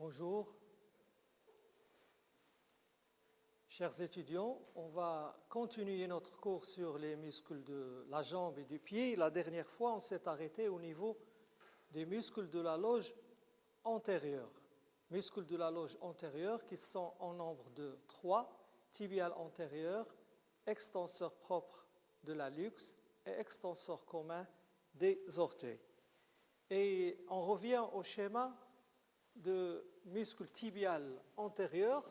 Bonjour. Chers étudiants, on va continuer notre cours sur les muscles de la jambe et du pied. La dernière fois, on s'est arrêté au niveau des muscles de la loge antérieure. Muscles de la loge antérieure qui sont en nombre de 3, tibial antérieur, extenseur propre de la luxe et extenseur commun des orteils. Et on revient au schéma de muscle tibial antérieur.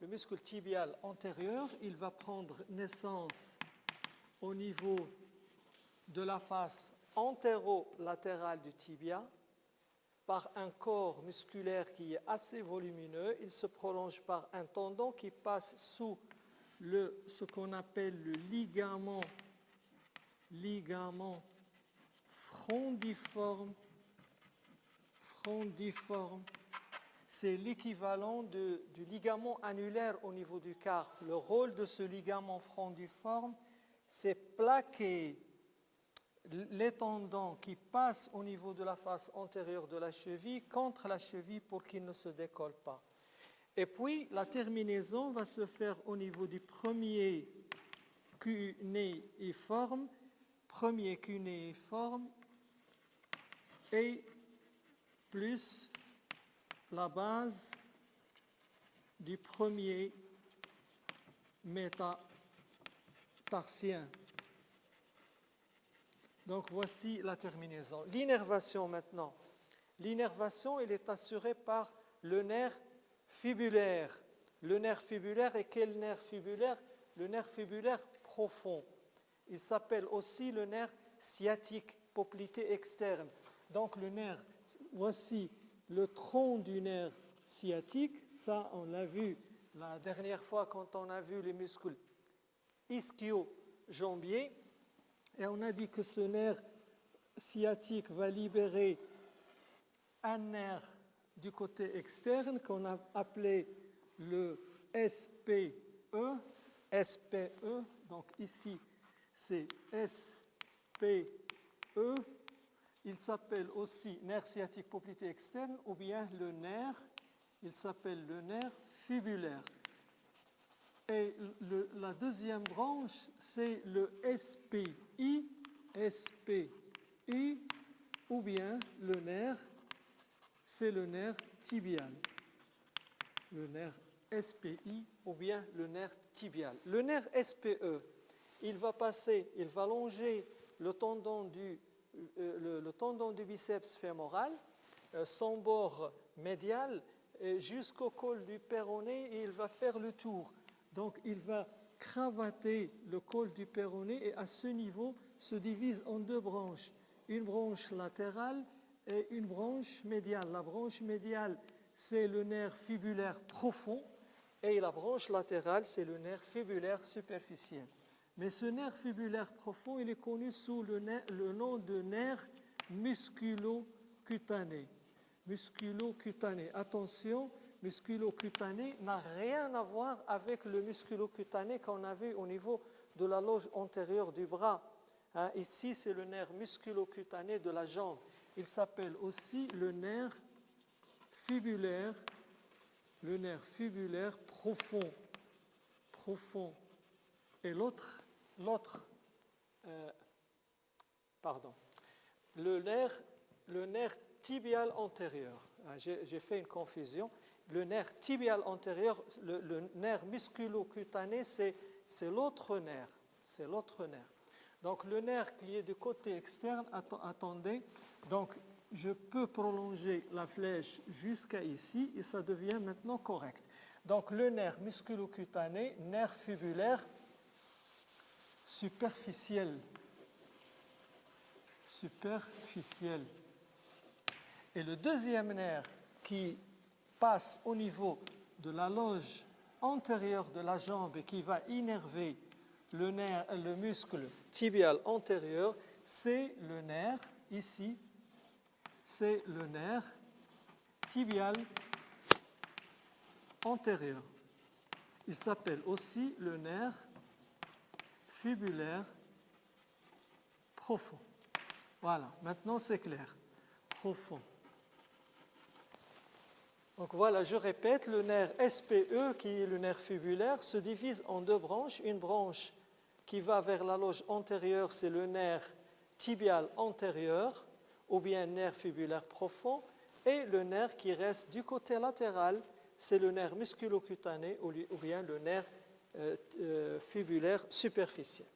Le muscle tibial antérieur, il va prendre naissance au niveau de la face antéro-latérale du tibia par un corps musculaire qui est assez volumineux. Il se prolonge par un tendon qui passe sous ce qu'on appelle le ligament frondiforme. C'est l'équivalent du ligament annulaire au niveau du carpe. Le rôle de ce ligament frondiforme, c'est plaquer les tendons qui passent au niveau de la face antérieure de la cheville contre la cheville pour qu'ils ne se décollent pas. Et puis, la terminaison va se faire au niveau du premier cunéiforme, et plus la base du premier métatarsien. Donc voici la terminaison. L'innervation maintenant. L'innervation, elle est assurée par le nerf fibulaire. Le nerf fibulaire, et quel nerf fibulaire? Le nerf fibulaire profond. Il s'appelle aussi le nerf sciatique, poplité externe. Donc le nerf, voici le tronc du nerf sciatique. Ça, on l'a vu la dernière fois quand on a vu les muscles ischio-jambiers. Et on a dit que ce nerf sciatique va libérer un nerf du côté externe qu'on a appelé le SPE. Donc ici, c'est SPE. Il s'appelle aussi nerf sciatique poplité externe ou bien le nerf, il s'appelle le nerf fibulaire. Et la deuxième branche, c'est le SPI, ou bien le nerf, c'est le nerf tibial. Le nerf SPI ou bien le nerf tibial. Le nerf SPE, il va longer le tendon du biceps fémoral, son bord médial, jusqu'au col du péroné, et il va faire le tour. Donc il va cravater le col du péroné et à ce niveau se divise en deux branches. Une branche latérale et une branche médiale. La branche médiale, c'est le nerf fibulaire profond et la branche latérale, c'est le nerf fibulaire superficiel. Mais ce nerf fibulaire profond, il est connu sous le nom de nerf musculocutané. Attention, musculocutané n'a rien à voir avec le musculocutané qu'on a vu au niveau de la loge antérieure du bras. Ici, c'est le nerf musculocutané de la jambe. Il s'appelle aussi le nerf fibulaire profond. Et le nerf tibial antérieur. J'ai fait une confusion. Le nerf tibial antérieur, le nerf musculocutané, c'est l'autre nerf. C'est l'autre nerf. Donc le nerf qui est du côté externe, attendez, donc je peux prolonger la flèche jusqu'à ici et ça devient maintenant correct. Donc le nerf musculocutané, nerf fibulaire superficiel. Et le deuxième nerf qui passe au niveau de la loge antérieure de la jambe et qui va innerver le muscle tibial antérieur, c'est le nerf, ici, c'est le nerf tibial antérieur. Il s'appelle aussi le nerf fibulaire profond. Voilà, maintenant c'est clair. Profond. Donc voilà, je répète, le nerf SPE, qui est le nerf fibulaire, se divise en deux branches. Une branche qui va vers la loge antérieure, c'est le nerf tibial antérieur, ou bien nerf fibulaire profond, et le nerf qui reste du côté latéral, c'est le nerf musculocutané, ou bien le nerf fibulaire superficiel.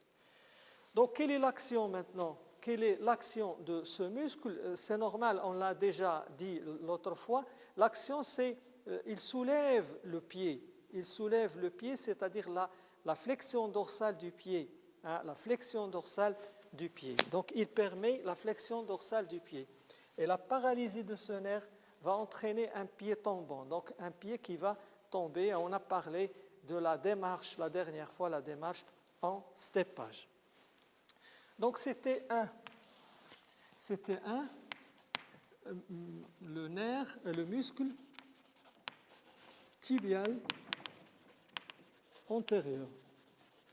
Donc, quelle est l'action maintenant? Quelle est l'action de ce muscle? C'est normal, on l'a déjà dit l'autre fois. L'action, c'est il soulève le pied. Il soulève le pied, c'est-à-dire la flexion dorsale du pied. Hein, la flexion dorsale du pied. Donc, il permet la flexion dorsale du pied. Et la paralysie de ce nerf va entraîner un pied tombant. Donc, un pied qui va tomber. On a parlé de la démarche, la dernière fois, la démarche en steppage. Donc, c'était le nerf, le muscle tibial antérieur.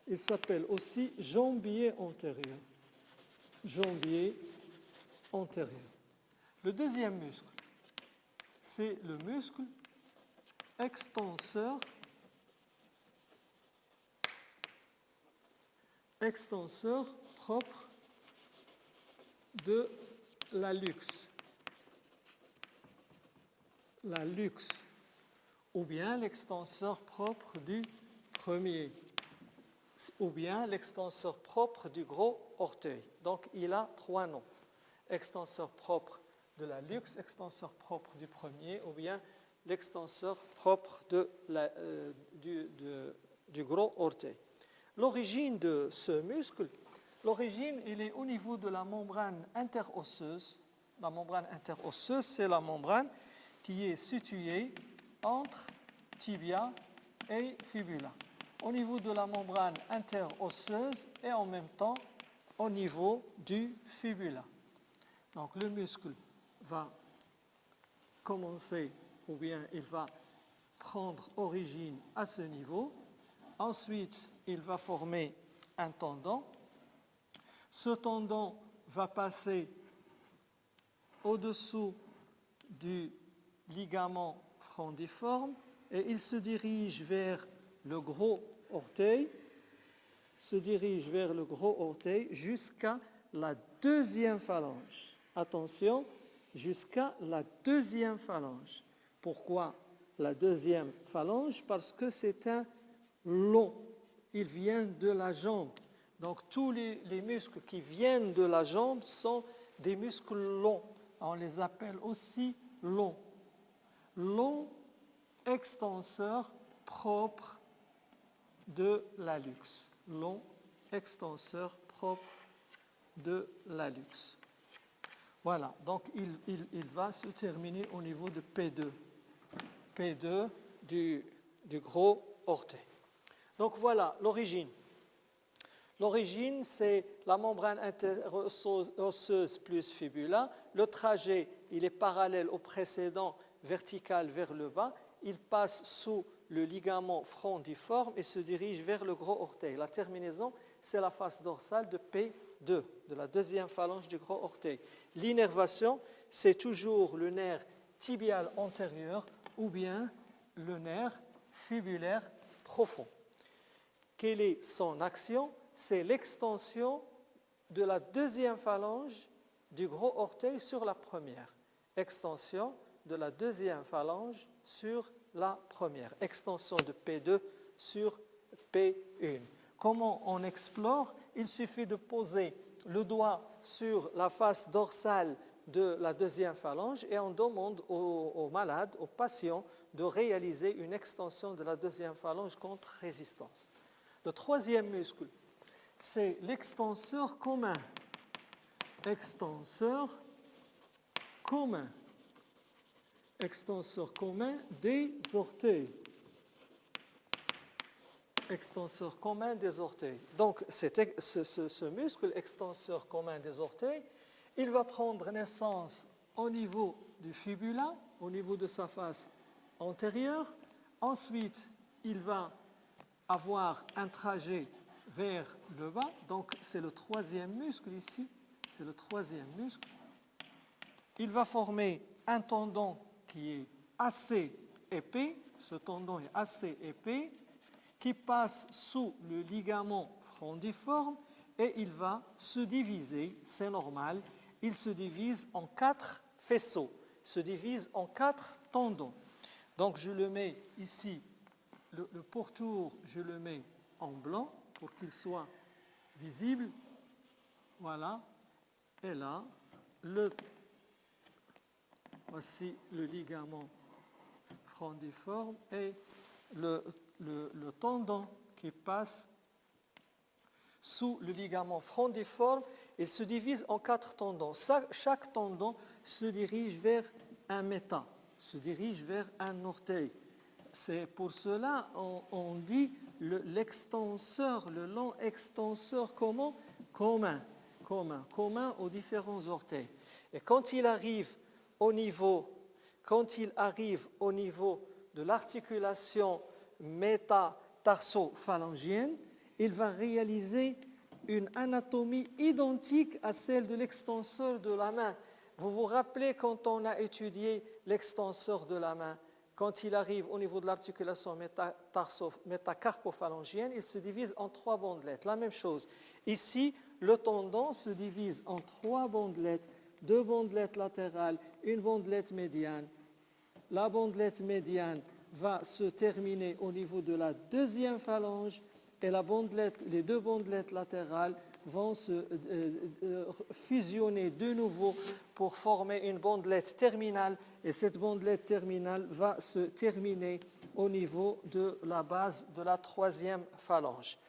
Il s'appelle aussi jambier antérieur. Jambier antérieur. Le deuxième muscle, c'est le muscle extenseur propre de la luxe. La luxe, ou bien l'extenseur propre du premier, ou bien l'extenseur propre du gros orteil. Donc, il a trois noms. Extenseur propre de la luxe, extenseur propre du premier, ou bien l'extenseur propre du gros orteil. L'origine de ce muscle, il est au niveau de la membrane interosseuse. La membrane interosseuse, c'est la membrane qui est située entre tibia et fibula. Au niveau de la membrane interosseuse et en même temps au niveau du fibula. Donc le muscle va commencer, ou bien il va prendre origine à ce niveau. Ensuite, il va former un tendon. Ce tendon va passer au-dessous du ligament frondiforme et il se dirige vers le gros orteil, jusqu'à la deuxième phalange. Attention, jusqu'à la deuxième phalange. Pourquoi la deuxième phalange? Parce que c'est un long. Il vient de la jambe. Donc tous les muscles qui viennent de la jambe sont des muscles longs. On les appelle aussi longs. Long extenseur propre de la luxe. Long extenseur propre de la luxe. Voilà, donc il va se terminer au niveau de P2. P2 du gros orteil. Donc voilà l'origine. L'origine, c'est la membrane interosseuse plus fibula. Le trajet, il est parallèle au précédent, vertical vers le bas. Il passe sous le ligament frondiforme et se dirige vers le gros orteil. La terminaison, c'est la face dorsale de P2, de la deuxième phalange du gros orteil. L'innervation, c'est toujours le nerf tibial antérieur ou bien le nerf fibulaire profond. Quelle est son action? C'est l'extension de la deuxième phalange du gros orteil sur la première. Extension de la deuxième phalange sur la première. Extension de P2 sur P1. Comment on explore? Il suffit de poser le doigt sur la face dorsale de la deuxième phalange et on demande aux malades, aux patients, de réaliser une extension de la deuxième phalange contre résistance. Le troisième muscle, c'est l'extenseur commun. Extenseur commun. Extenseur commun des orteils. Extenseur commun des orteils. Donc, ce muscle extenseur commun des orteils, il va prendre naissance au niveau du fibula, au niveau de sa face antérieure. Ensuite, il va avoir un trajet vers le bas. Donc, c'est le troisième muscle ici. C'est le troisième muscle. Il va former un tendon qui est assez épais, ce tendon est assez épais, qui passe sous le ligament frondiforme et il va se diviser, c'est normal, il se divise en 4 faisceaux, se divise en 4 tendons. Donc je le mets ici, le pourtour, je le mets en blanc pour qu'il soit visible. Voilà. Et là, voici le ligament frondiforme et le tendon qui passe sous le ligament frondiforme et se divise en 4 tendons. Chaque tendon se dirige vers un méta, se dirige vers un orteil. C'est pour cela on dit l'extenseur, le long extenseur commun aux différents orteils. Et quand il arrive au niveau de l'articulation métatarso-phalangienne, il va réaliser une anatomie identique à celle de l'extenseur de la main. Vous vous rappelez quand on a étudié l'extenseur de la main, quand il arrive au niveau de l'articulation métacarpophalangienne, il se divise en 3 bandelettes. La même chose. Ici, le tendon se divise en 3 bandelettes, 2 bandelettes latérales, une bandelette médiane. La bandelette médiane va se terminer au niveau de la 2e phalange et les 2 bandelettes latérales vont se fusionner de nouveau pour former une bandelette terminale et cette bandelette terminale va se terminer au niveau de la base de la 3e phalange.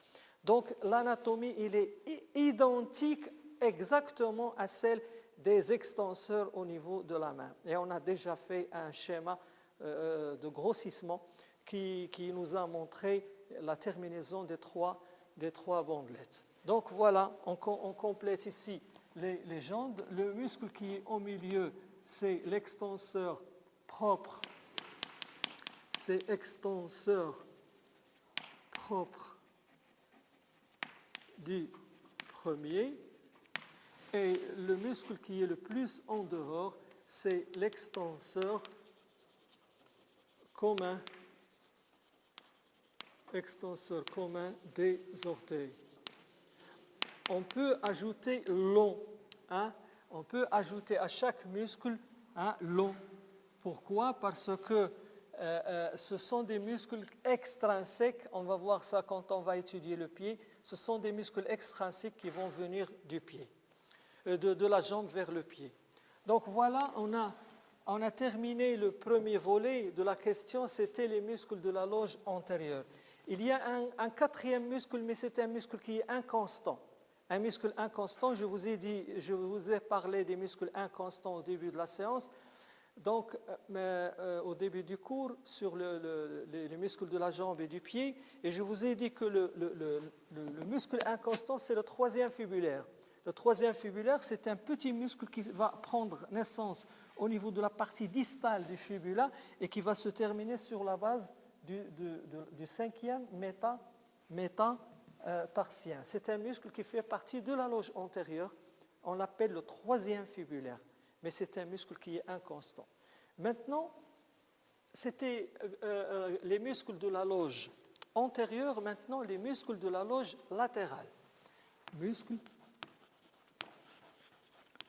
Donc l'anatomie il est identique exactement à celle des extenseurs au niveau de la main. Et on a déjà fait un schéma de grossissement qui nous a montré la terminaison des trois bandelettes. Donc voilà, on complète ici les jambes. Le muscle qui est au milieu, c'est l'extenseur propre. C'est extenseur propre du premier. Et le muscle qui est le plus en dehors, c'est l'extenseur commun des orteils. On peut ajouter long. On peut ajouter à chaque muscle long. Pourquoi? Parce que ce sont des muscles extrinsèques. On va voir ça quand on va étudier le pied. Ce sont des muscles extrinsèques qui vont venir du pied, de la jambe vers le pied. Donc voilà, on a terminé le premier volet de la question, c'était les muscles de la loge antérieure. Il y a un 4e muscle, mais c'est un muscle qui est inconstant. Un muscle inconstant, je vous ai parlé des muscles inconstants au début de la séance, donc au début du cours, sur les muscles de la jambe et du pied, et je vous ai dit que le muscle inconstant, c'est le 3e fibulaire. Le 3e fibulaire, c'est un petit muscle qui va prendre naissance au niveau de la partie distale du fibula et qui va se terminer sur la base du 5e métatarsien. C'est un muscle qui fait partie de la loge antérieure. On l'appelle le 3e fibulaire, mais c'est un muscle qui est inconstant. Maintenant, c'était les muscles de la loge antérieure, maintenant les muscles de la loge latérale. Muscles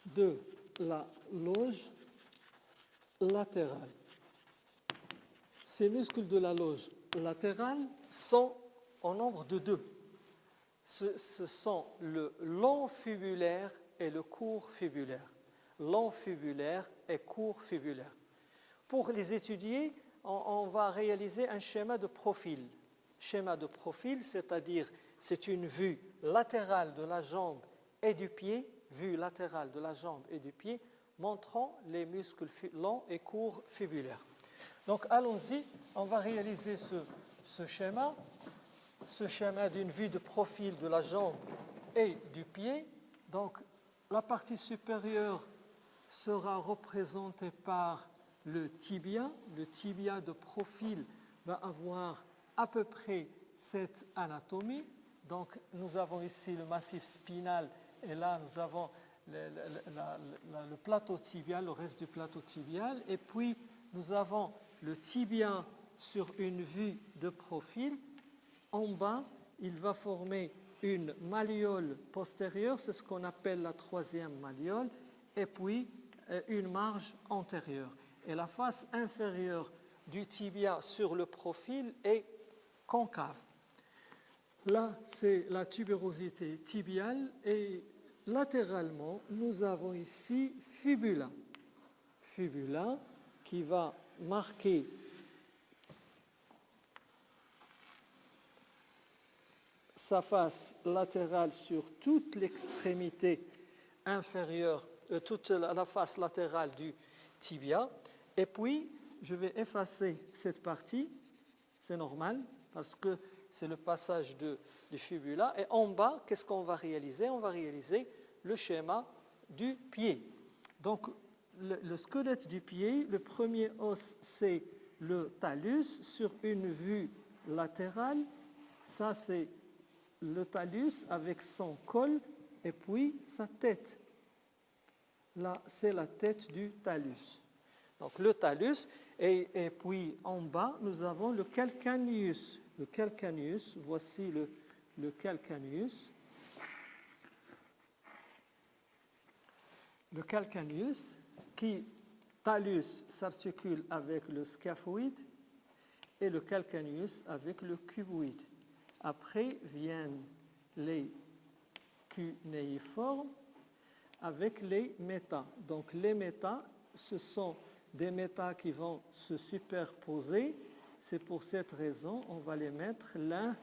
de la loge latérale. Ces muscles de la loge latérale sont au nombre de 2. Ce sont le long fibulaire et le court fibulaire. Long fibulaire et court fibulaire. Pour les étudier, on va réaliser un schéma de profil. Schéma de profil, c'est-à-dire c'est une vue latérale de la jambe et du pied, vue latérale de la jambe et du pied, montrant les muscles longs et courts fibulaires. Donc allons-y, on va réaliser ce schéma d'une vue de profil de la jambe et du pied. Donc la partie supérieure sera représentée par le tibia. Le tibia de profil va avoir à peu près cette anatomie. Donc nous avons ici le massif spinal et là nous avons le plateau tibial, le reste du plateau tibial. Et puis nous avons le tibia sur une vue de profil. En bas, il va former une malléole postérieure, c'est ce qu'on appelle la troisième malléole, et puis une marge antérieure. Et la face inférieure du tibia sur le profil est concave. Là, c'est la tubérosité tibiale et latéralement, nous avons ici fibula. Fibula qui va marquer sa face latérale sur toute l'extrémité inférieure, toute la face latérale du tibia. Et puis, je vais effacer cette partie, c'est normal, parce que c'est le passage du fibula. Et en bas, qu'est-ce qu'on va réaliser? On va réaliser le schéma du pied. Donc, le squelette du pied, le premier os, c'est le talus sur une vue latérale. Ça, c'est le talus avec son col et puis sa tête. Là, c'est la tête du talus. Donc, le talus, et puis en bas, nous avons le calcaneus. Le calcaneus, voici le calcaneus. Le calcaneus, qui, talus, s'articule avec le scaphoïde et le calcaneus avec le cuboïde. Après viennent les cunéiformes avec les métas. Donc les métas, ce sont des métas qui vont se superposer. C'est pour cette raison on va les mettre l'un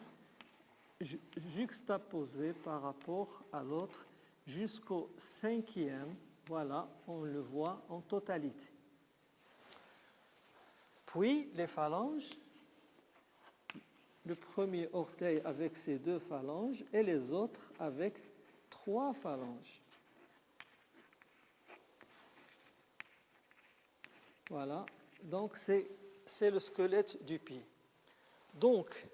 juxtaposés par rapport à l'autre jusqu'au cinquième. Voilà, on le voit en totalité. Puis les phalanges, le premier orteil avec ses 2 phalanges et les autres avec 3 phalanges. Voilà, donc c'est le squelette du pied. Donc,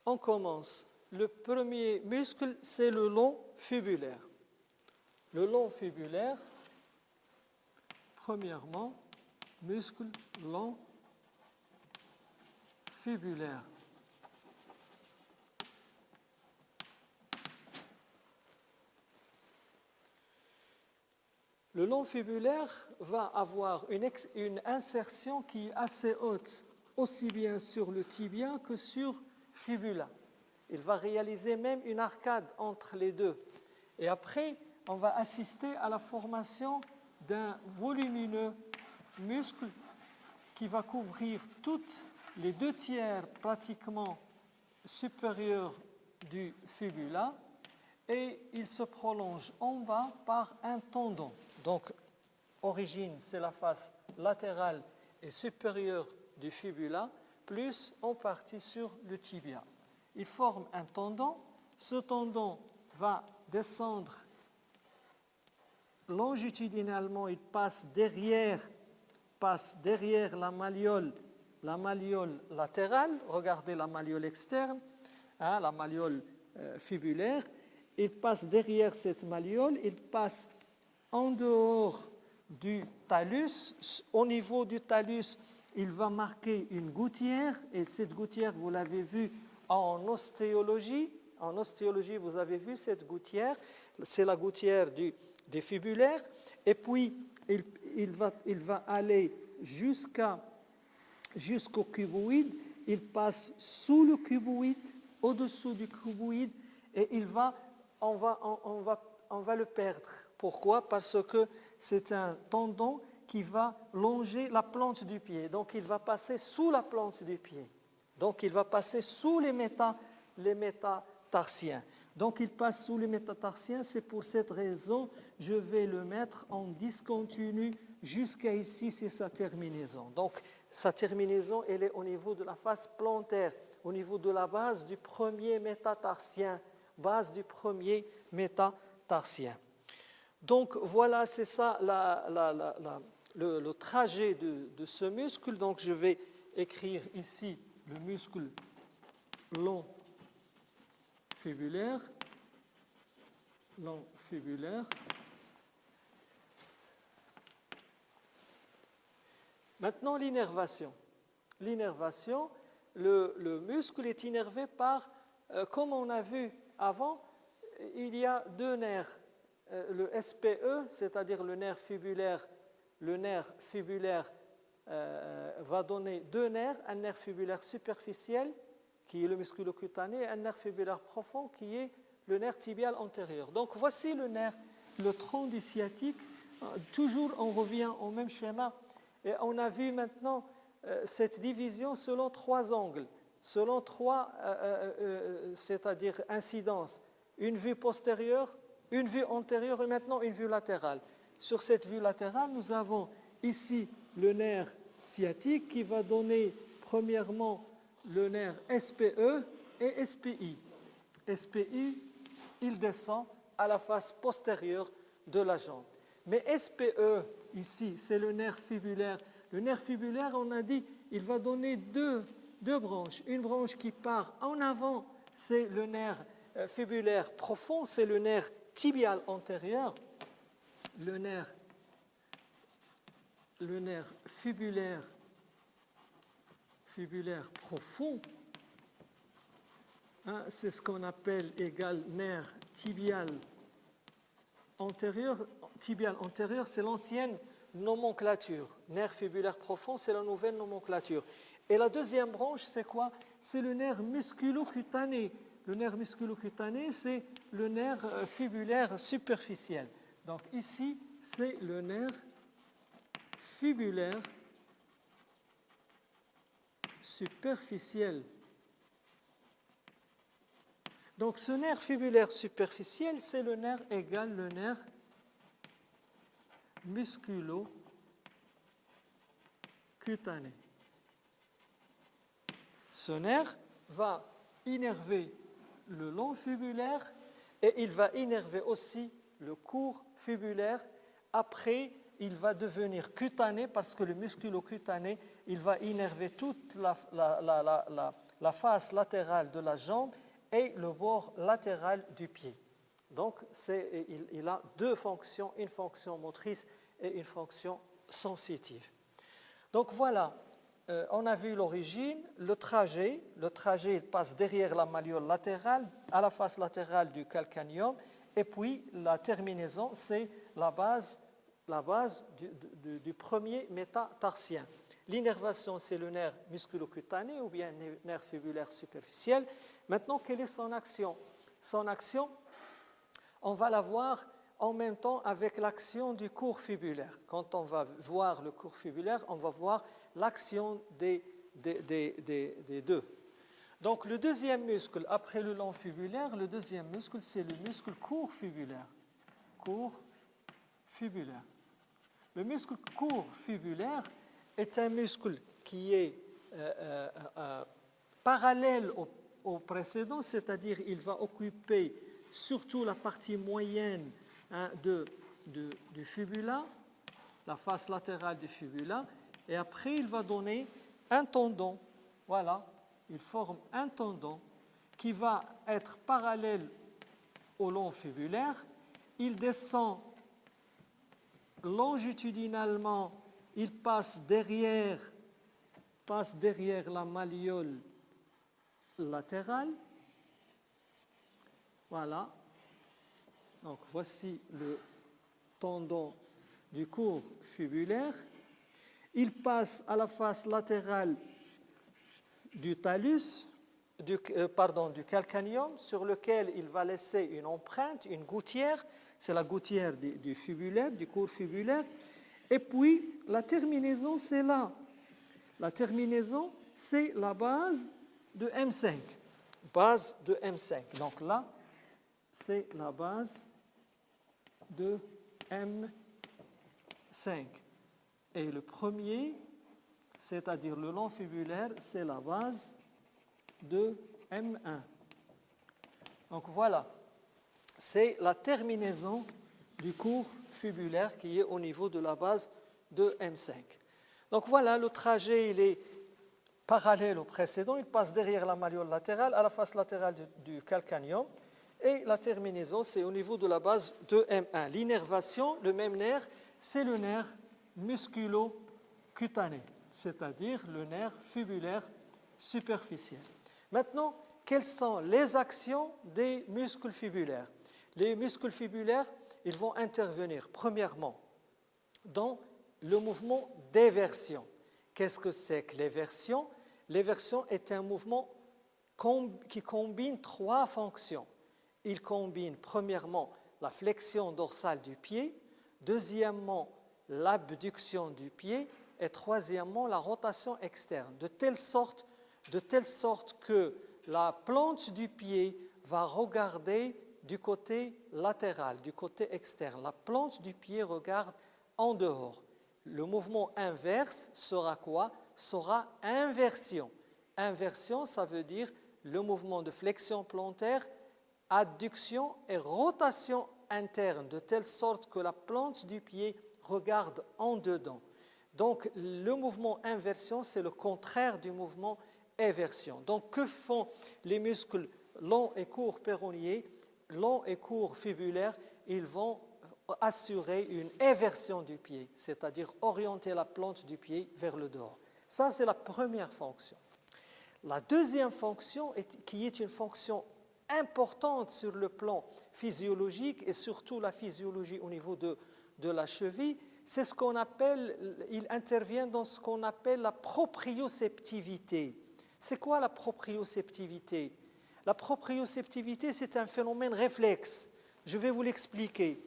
on commence. Le premier muscle, c'est le long fibulaire. Le long fibulaire, premièrement, muscle long fibulaire. Le long fibulaire va avoir une insertion qui est assez haute, aussi bien sur le tibia que sur fibula. Il va réaliser même une arcade entre les deux. Et après, on va assister à la formation d'un volumineux muscle qui va couvrir toutes les 2/3 pratiquement supérieurs du fibula et il se prolonge en bas par un tendon. Donc, origine, c'est la face latérale et supérieure du fibula, plus en partie sur le tibia. Il forme un tendon. Ce tendon va descendre longitudinalement, il passe derrière la malléole latérale. Regardez la malléole externe, la malléole fibulaire. Il passe derrière cette malléole, il passe en dehors du talus. Au niveau du talus, il va marquer une gouttière, et cette gouttière, vous l'avez vue en ostéologie. En ostéologie, vous avez vu cette gouttière, c'est la gouttière des fibulaires, et puis il va aller jusqu'au cuboïde, il passe sous le cuboïde, au-dessous du cuboïde, et on va le perdre. Pourquoi? Parce que c'est un tendon qui va longer la plante du pied. Donc, il va passer sous la plante du pied. Donc, il va passer sous les métatarsiens. Donc, il passe sous les métatarsiens. C'est pour cette raison je vais le mettre en discontinu jusqu'à ici, c'est sa terminaison. Donc, sa terminaison, elle est au niveau de la face plantaire, au niveau de la base du premier métatarsien. Base du premier métatarsien. Donc voilà, c'est ça le trajet de ce muscle. Donc je vais écrire ici le muscle long fibulaire. Long fibulaire. Maintenant l'innervation. l'innervation, le muscle est innervé par, comme on a vu avant, il y a deux nerfs. Le SPE, c'est-à-dire le nerf fibulaire va donner deux nerfs, un nerf fibulaire superficiel, qui est le musculocutané, et un nerf fibulaire profond, qui est le nerf tibial antérieur. Donc voici le nerf, le tronc du sciatique. Toujours on revient au même schéma. Et on a vu maintenant cette division selon trois angles, selon trois, c'est-à-dire incidences. Une vue postérieure, une vue antérieure et maintenant une vue latérale. Sur cette vue latérale, nous avons ici le nerf sciatique qui va donner premièrement le nerf SPE et SPI. SPI, il descend à la face postérieure de la jambe. Mais SPE, ici, c'est le nerf fibulaire. Le nerf fibulaire, on a dit, il va donner deux branches. Une branche qui part en avant, c'est le nerf fibulaire profond, c'est le nerf tibial antérieur. Le nerf fibulaire profond, hein, c'est ce qu'on appelle égal nerf tibial antérieur. Tibial antérieur, c'est l'ancienne nomenclature. Nerf fibulaire profond, c'est la nouvelle nomenclature. Et la deuxième branche, c'est quoi? C'est le nerf musculocutané. Le nerf musculocutané, c'est le nerf fibulaire superficiel. Donc ici, c'est le nerf fibulaire superficiel. Donc ce nerf fibulaire superficiel, c'est le nerf égal le nerf musculocutané. Ce nerf va innerver le long fibulaire et il va innerver aussi le court fibulaire. Après, il va devenir cutané parce que le musculocutané, il va innerver toute la face latérale de la jambe et le bord latéral du pied. Donc, il a deux fonctions, une fonction motrice et une fonction sensitive. Donc voilà, on a vu l'origine, le trajet il passe derrière la malléole latérale, à la face latérale du calcaneum, et puis la terminaison, c'est la base du premier métatarsien. L'innervation, c'est le nerf musculocutané ou bien le nerf fibulaire superficiel. Maintenant, quelle est son action? Son action, on va la voir en même temps avec l'action du court fibulaire. Quand on va voir le court fibulaire, on va voir l'action des deux. Donc le deuxième muscle, après le long fibulaire, le deuxième muscle, c'est le muscle court fibulaire. Court fibulaire. Le muscle court fibulaire est un muscle qui est parallèle au précédent, c'est-à-dire il va occuper surtout la partie moyenne du fibula, la face latérale du fibula, et après il va donner un tendon. Voilà, il forme un tendon qui va être parallèle au long fibulaire. Il descend longitudinalement, il passe derrière la malléole latérale. Voilà. Donc voici le tendon du court fibulaire. Il passe à la face latérale du talus, du calcaneum, sur lequel il va laisser une empreinte, une gouttière. C'est la gouttière du fibulaire, du court fibulaire. Et puis, la terminaison, c'est là. La terminaison, c'est la base de M5. Base de M5. Donc là, c'est la base de M5. Et le premier, c'est-à-dire le long fibulaire, c'est la base de M1. Donc voilà, c'est la terminaison du court fibulaire qui est au niveau de la base de M5. Donc voilà, le trajet, il est parallèle au précédent, il passe derrière la malléole latérale, à la face latérale du calcaneum, et la terminaison, c'est au niveau de la base de M1. L'innervation, le même nerf, c'est le nerf musculocutané. c'est-à-dire le nerf fibulaire superficiel. Maintenant, quelles sont les actions des muscles fibulaires? Les muscles fibulaires, ils vont intervenir premièrement dans le mouvement d'éversion. Qu'est-ce que c'est que l'éversion? L'éversion est un mouvement qui combine trois fonctions. Il combine premièrement la flexion dorsale du pied, deuxièmement l'abduction du pied et troisièmement la rotation externe, de telle sorte que la plante du pied va regarder du côté latéral, du côté externe. La plante du pied regarde en dehors. Le mouvement inverse sera quoi? Sera inversion. Inversion, ça veut dire le mouvement de flexion plantaire, adduction et rotation interne, de telle sorte que la plante du pied regarde en dedans. Donc, le mouvement inversion, c'est le contraire du mouvement éversion. Donc, que font les muscles longs et courts péronniers, longs et courts fibulaires? Ils vont assurer une éversion du pied, c'est-à-dire orienter la plante du pied vers le dehors. Ça, c'est la première fonction. La deuxième fonction, qui est une fonction importante sur le plan physiologique et surtout la physiologie au niveau de la cheville, c'est ce qu'on appelle, il intervient dans ce qu'on appelle la proprioceptivité. C'est quoi la proprioceptivité? La proprioceptivité, c'est un phénomène réflexe. Je vais vous l'expliquer.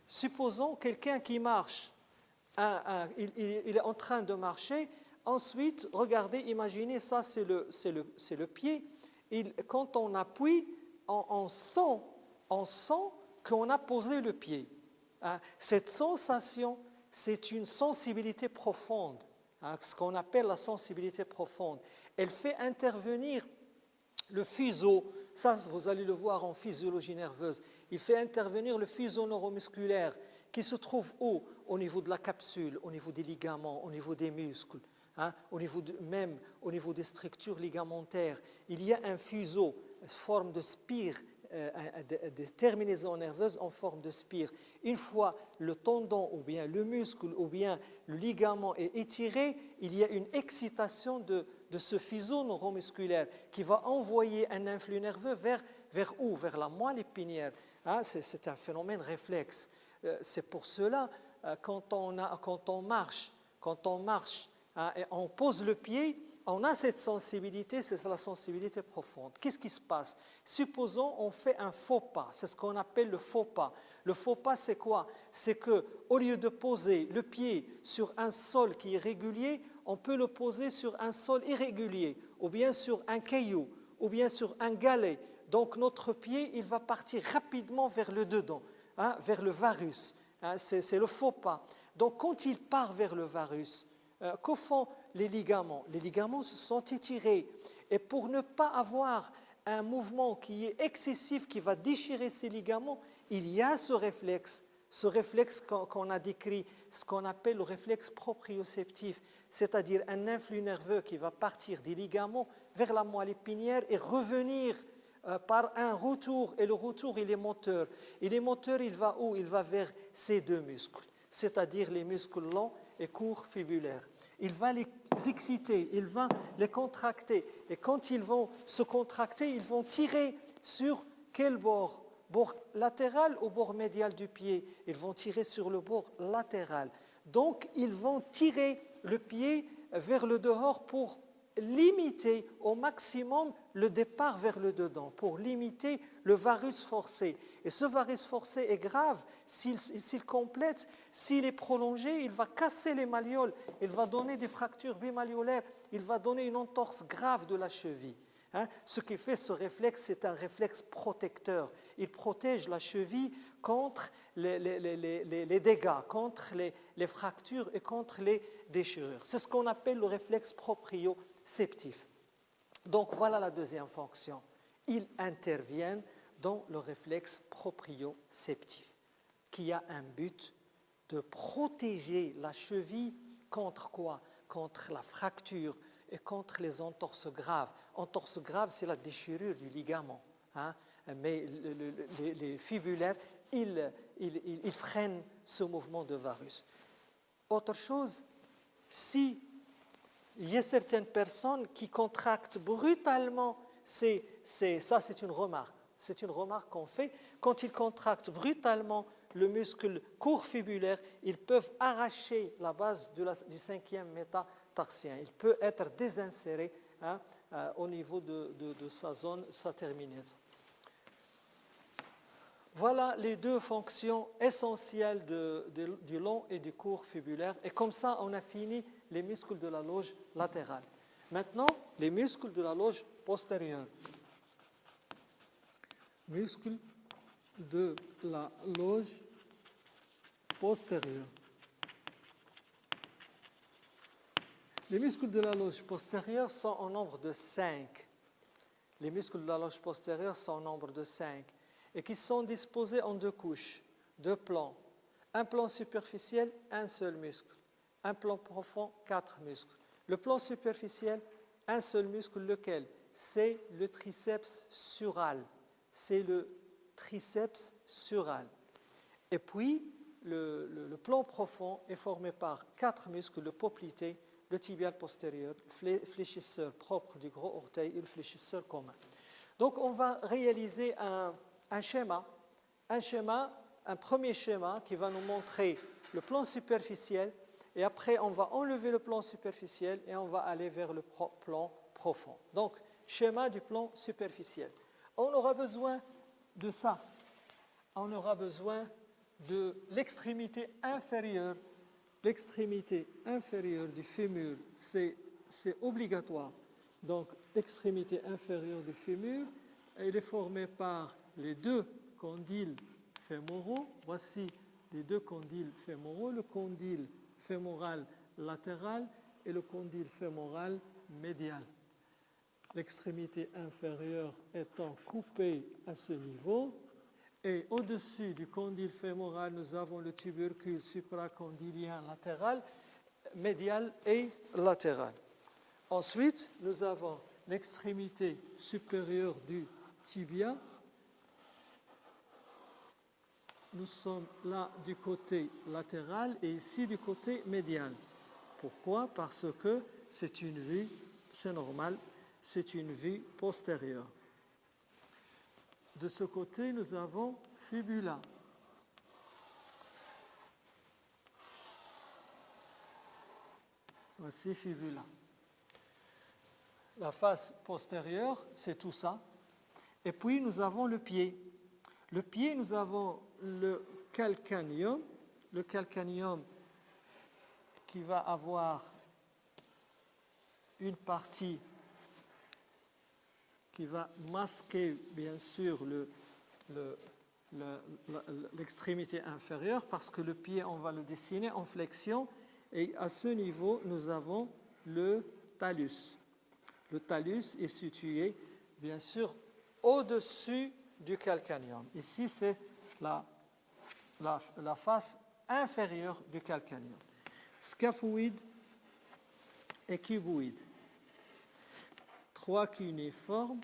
Supposons quelqu'un qui marche, il est en train de marcher, ensuite, regardez, imaginez, ça c'est le pied. Quand on appuie, on sent qu'on a posé le pied. Cette sensation, c'est une sensibilité profonde, ce qu'on appelle la sensibilité profonde. Elle fait intervenir le fuseau, ça vous allez le voir en physiologie nerveuse, il fait intervenir le fuseau neuromusculaire qui se trouve où? Au niveau de la capsule, au niveau des ligaments, au niveau des muscles, même au niveau des structures ligamentaires. Il y a un fuseau, forme de spire, des terminaisons nerveuses en forme de spire. Une fois le tendon ou bien le muscle ou bien le ligament est étiré, il y a une excitation de ce fuseau neuromusculaire qui va envoyer un influx nerveux vers où? Vers la moelle épinière. C'est un phénomène réflexe. C'est pour cela, quand on marche, et on pose le pied, on a cette sensibilité, c'est la sensibilité profonde. Qu'est-ce qui se passe? Supposons on fait un faux pas, c'est ce qu'on appelle le faux pas. Le faux pas, c'est quoi? C'est qu'au lieu de poser le pied sur un sol qui est régulier, on peut le poser sur un sol irrégulier, ou bien sur un caillou, ou bien sur un galet. Donc notre pied, il va partir rapidement vers le dedans, vers le varus. C'est le faux pas. Donc quand il part vers le varus, que font les ligaments? Les ligaments se sont étirés. Et pour ne pas avoir un mouvement qui est excessif, qui va déchirer ces ligaments, il y a ce réflexe qu'on a décrit, ce qu'on appelle le réflexe proprioceptif, c'est-à-dire un influx nerveux qui va partir des ligaments vers la moelle épinière et revenir par un retour. Et le retour, il est moteur. Et les moteurs, il va où? Il va vers ces deux muscles, c'est-à-dire les muscles longs et courts fibulaires. Il va les exciter, il va les contracter. Et quand ils vont se contracter, ils vont tirer sur quel bord? Bord latéral ou bord médial du pied? Ils vont tirer sur le bord latéral. Donc, ils vont tirer le pied vers le dehors pour limiter au maximum le départ vers le dedans, pour limiter le varus forcé. Et ce varus forcé est grave s'il complète, s'il est prolongé, il va casser les malléoles, il va donner des fractures bimalléolaires, il va donner une entorse grave de la cheville. Ce qui fait ce réflexe, c'est un réflexe protecteur. Il protège la cheville contre les dégâts, contre les fractures et contre les déchirures. C'est ce qu'on appelle le réflexe proprioceptif. Donc voilà la deuxième fonction. Ils interviennent dans le réflexe proprioceptif, qui a un but de protéger la cheville contre quoi? Contre la fracture et contre les entorses graves. Entorse grave, c'est la déchirure du ligament. Mais les fibulaires, ils freinent ce mouvement de varus. Autre chose, si il y a certaines personnes qui contractent brutalement, ça c'est une remarque. C'est une remarque qu'on fait. Quand ils contractent brutalement le muscle court fibulaire, ils peuvent arracher la base du cinquième métatarsien. Il peut être désinséré au niveau de sa zone, sa terminaison. Voilà les deux fonctions essentielles du long et du court fibulaire. Et comme ça, on a fini les muscles de la loge latérale. Maintenant, les muscles de la loge postérieure. Muscles de la loge postérieure. Les muscles de la loge postérieure sont au nombre de 5. Les muscles de la loge postérieure sont au nombre de 5 et qui sont disposés en deux couches, deux plans. Un plan superficiel, un seul muscle. Un plan profond, 4 muscles. Le plan superficiel, un seul muscle, lequel? C'est le triceps sural. C'est le triceps sural. Et puis, le plan profond est formé par 4 muscles, le poplité, le tibial postérieur, le fléchisseur propre du gros orteil et le fléchisseur commun. Donc, on va réaliser un premier schéma qui va nous montrer le plan superficiel et après, on va enlever le plan superficiel et on va aller vers le plan profond. Donc, schéma du plan superficiel. On aura besoin de ça. On aura besoin de l'extrémité inférieure. L'extrémité inférieure du fémur, c'est obligatoire. Donc, l'extrémité inférieure du fémur, elle est formée par les deux condyles fémoraux. Voici les deux condyles fémoraux, le condyle fémoral latéral et le condyle fémoral médial. L'extrémité inférieure étant coupée à ce niveau, et au-dessus du condyle fémoral, nous avons le tubercule supracondylien latéral, médial et latéral. Ensuite, nous avons l'extrémité supérieure du tibia. Nous sommes là du côté latéral et ici du côté médial. Pourquoi? Parce que c'est une vue, c'est normal, c'est une vue postérieure. De ce côté, nous avons fibula. Voici fibula. La face postérieure, c'est tout ça. Et puis, nous avons le pied. Le pied, nous avons le calcaneum. Le calcaneum qui va avoir une partie qui va masquer, bien sûr, l'extrémité inférieure, parce que le pied, on va le dessiner en flexion. Et à ce niveau, nous avons le talus. Le talus est situé, bien sûr, au-dessus du calcaneum. Ici, c'est la face inférieure du calcaneum. Scaphoïde et cuboïde. 3 cuniformes.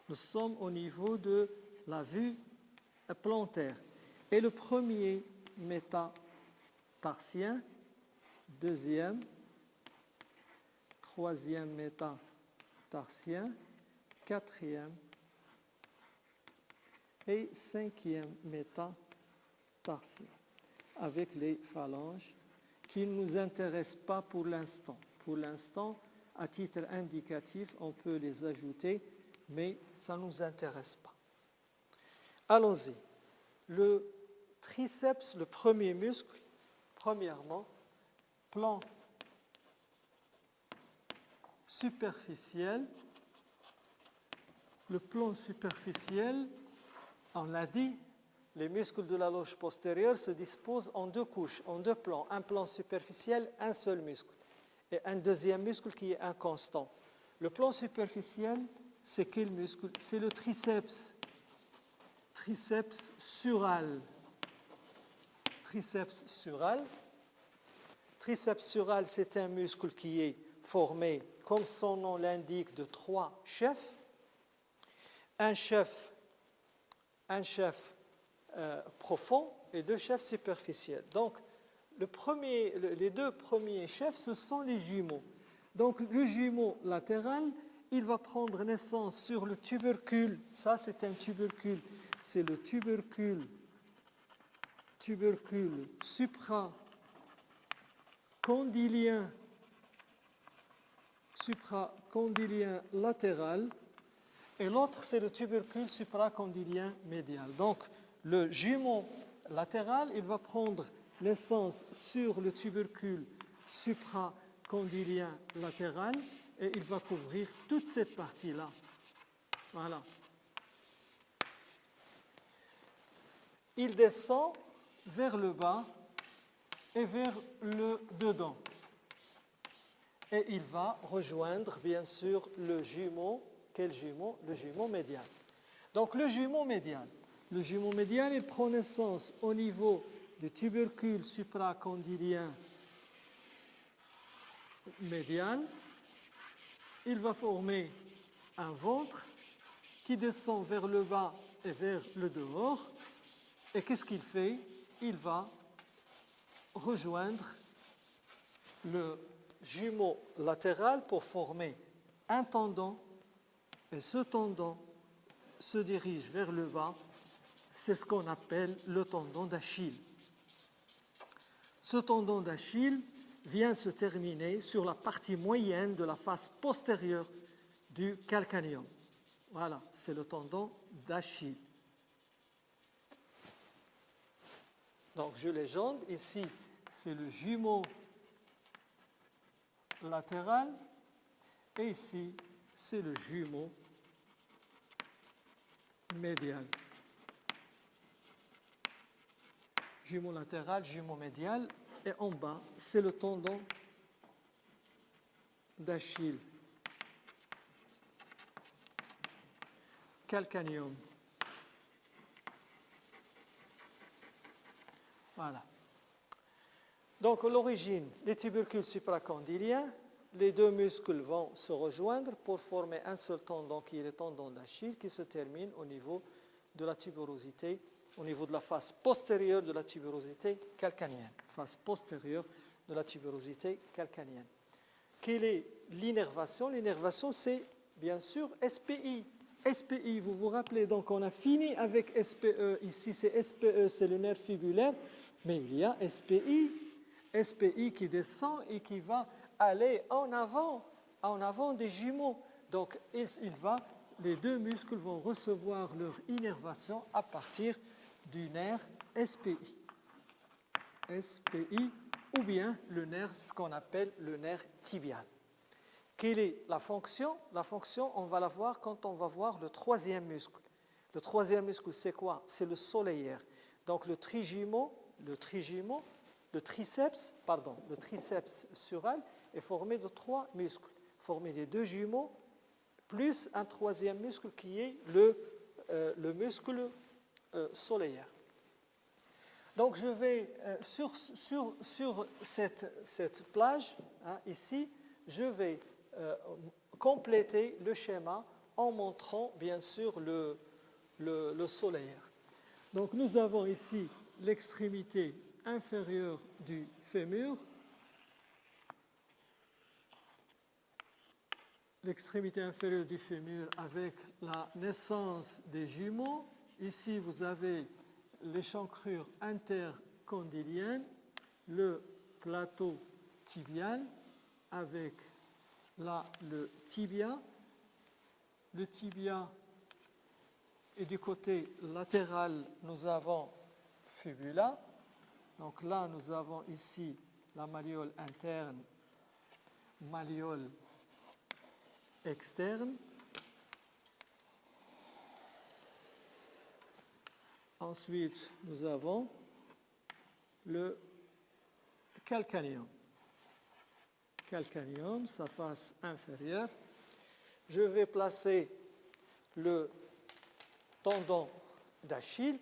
Nous sommes au niveau de la vue plantaire. Et le premier métatarsien, deuxième, troisième métatarsien, quatrième et cinquième métatarsien, avec les phalanges qui ne nous intéressent pas pour l'instant. Pour l'instant, à titre indicatif, on peut les ajouter, mais ça ne nous intéresse pas. Allons-y. Le triceps, le premier muscle, premièrement, plan superficiel. Le plan superficiel, on l'a dit, les muscles de la loge postérieure se disposent en deux couches, en deux plans. Un plan superficiel, un seul muscle. Et un deuxième muscle qui est inconstant. Le plan superficiel, c'est quel muscle? C'est le triceps. Triceps sural. Triceps sural. Triceps sural, c'est un muscle qui est formé, comme son nom l'indique, de 3 chefs. Un chef profond et 2 chefs superficiels. Donc, les deux premiers chefs, ce sont les jumeaux. Donc le jumeau latéral, il va prendre naissance sur le tubercule. Ça, c'est un tubercule. C'est le tubercule supracondylien latéral. Et l'autre, c'est le tubercule supracondylien médial. Donc, le jumeau latéral, il va prendre naissance sur le tubercule supracondylien latéral et il va couvrir toute cette partie-là. Voilà. Il descend vers le bas et vers le dedans. Et il va rejoindre, bien sûr, le jumeau. Quel jumeau? Le jumeau médial. Donc, le jumeau médial, il prend naissance au niveau du tubercule supracondylien médial. Il va former un ventre qui descend vers le bas et vers le dehors. Et qu'est-ce qu'il fait? Il va rejoindre le jumeau latéral pour former un tendon. Et ce tendon se dirige vers le bas. C'est ce qu'on appelle le tendon d'Achille. Ce tendon d'Achille vient se terminer sur la partie moyenne de la face postérieure du calcanéum. Voilà, c'est le tendon d'Achille. Donc, je légende. Ici, c'est le jumeau latéral. Et ici, c'est le jumeau médial. Jumeau latéral, jumeau médial. Et en bas, c'est le tendon d'Achille. Calcanéum. Voilà. Donc, à l'origine, les tubercules supracondyliens, les deux muscles vont se rejoindre pour former un seul tendon qui est le tendon d'Achille qui se termine au niveau de la tubérosité, au niveau de la face postérieure de la tubérosité calcanéenne. Face postérieure de la tubérosité calcanéenne. Quelle est l'innervation? L'innervation, c'est bien sûr SPI. SPI, vous vous rappelez, donc on a fini avec SPE. Ici, c'est SPE, c'est le nerf fibulaire, mais il y a SPI. SPI qui descend et qui va aller en avant des jumeaux. Donc, les deux muscles vont recevoir leur innervation à partir du nerf SPI. SPI ou bien le nerf, ce qu'on appelle le nerf tibial. Quelle est la fonction? La fonction, on va la voir quand on va voir le troisième muscle. Le troisième muscle, c'est quoi? C'est le solaire. Donc, le triceps sural est formé de trois muscles, formé des deux jumeaux, plus un troisième muscle qui est le muscle solaire. Donc je vais, sur cette plage, ici, je vais compléter le schéma en montrant bien sûr le solaire. Donc nous avons ici l'extrémité inférieure du fémur. L'extrémité inférieure du fémur avec la naissance des jumeaux. Ici, vous avez l'échancrure intercondylienne, le plateau tibial avec là le tibia. Le tibia et du côté latéral, nous avons fibula. Donc là, nous avons ici la malléole interne, malléole externe. Ensuite, nous avons le calcanéum. Calcanéum, sa face inférieure. Je vais placer le tendon d'Achille.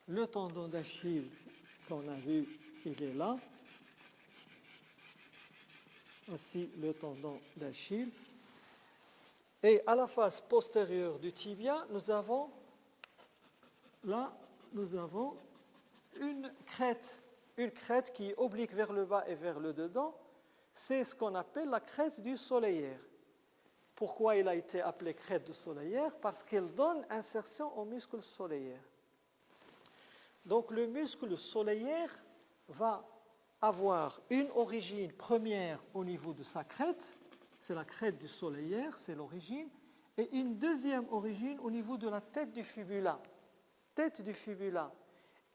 Le tendon d'Achille qu'on a vu, il est là. Voici le tendon d'Achille. Et à la face postérieure du tibia, nous avons une crête une crête qui est oblique vers le bas et vers le dedans, c'est ce qu'on appelle la crête du solaire. Pourquoi il a été appelé crête du solaire? Parce qu'elle donne insertion au muscle solaire. Donc le muscle solaire va avoir une origine première au niveau de sa crête, c'est la crête du solaire, c'est l'origine, et une deuxième origine au niveau de la tête du fibula. Tête du fibula.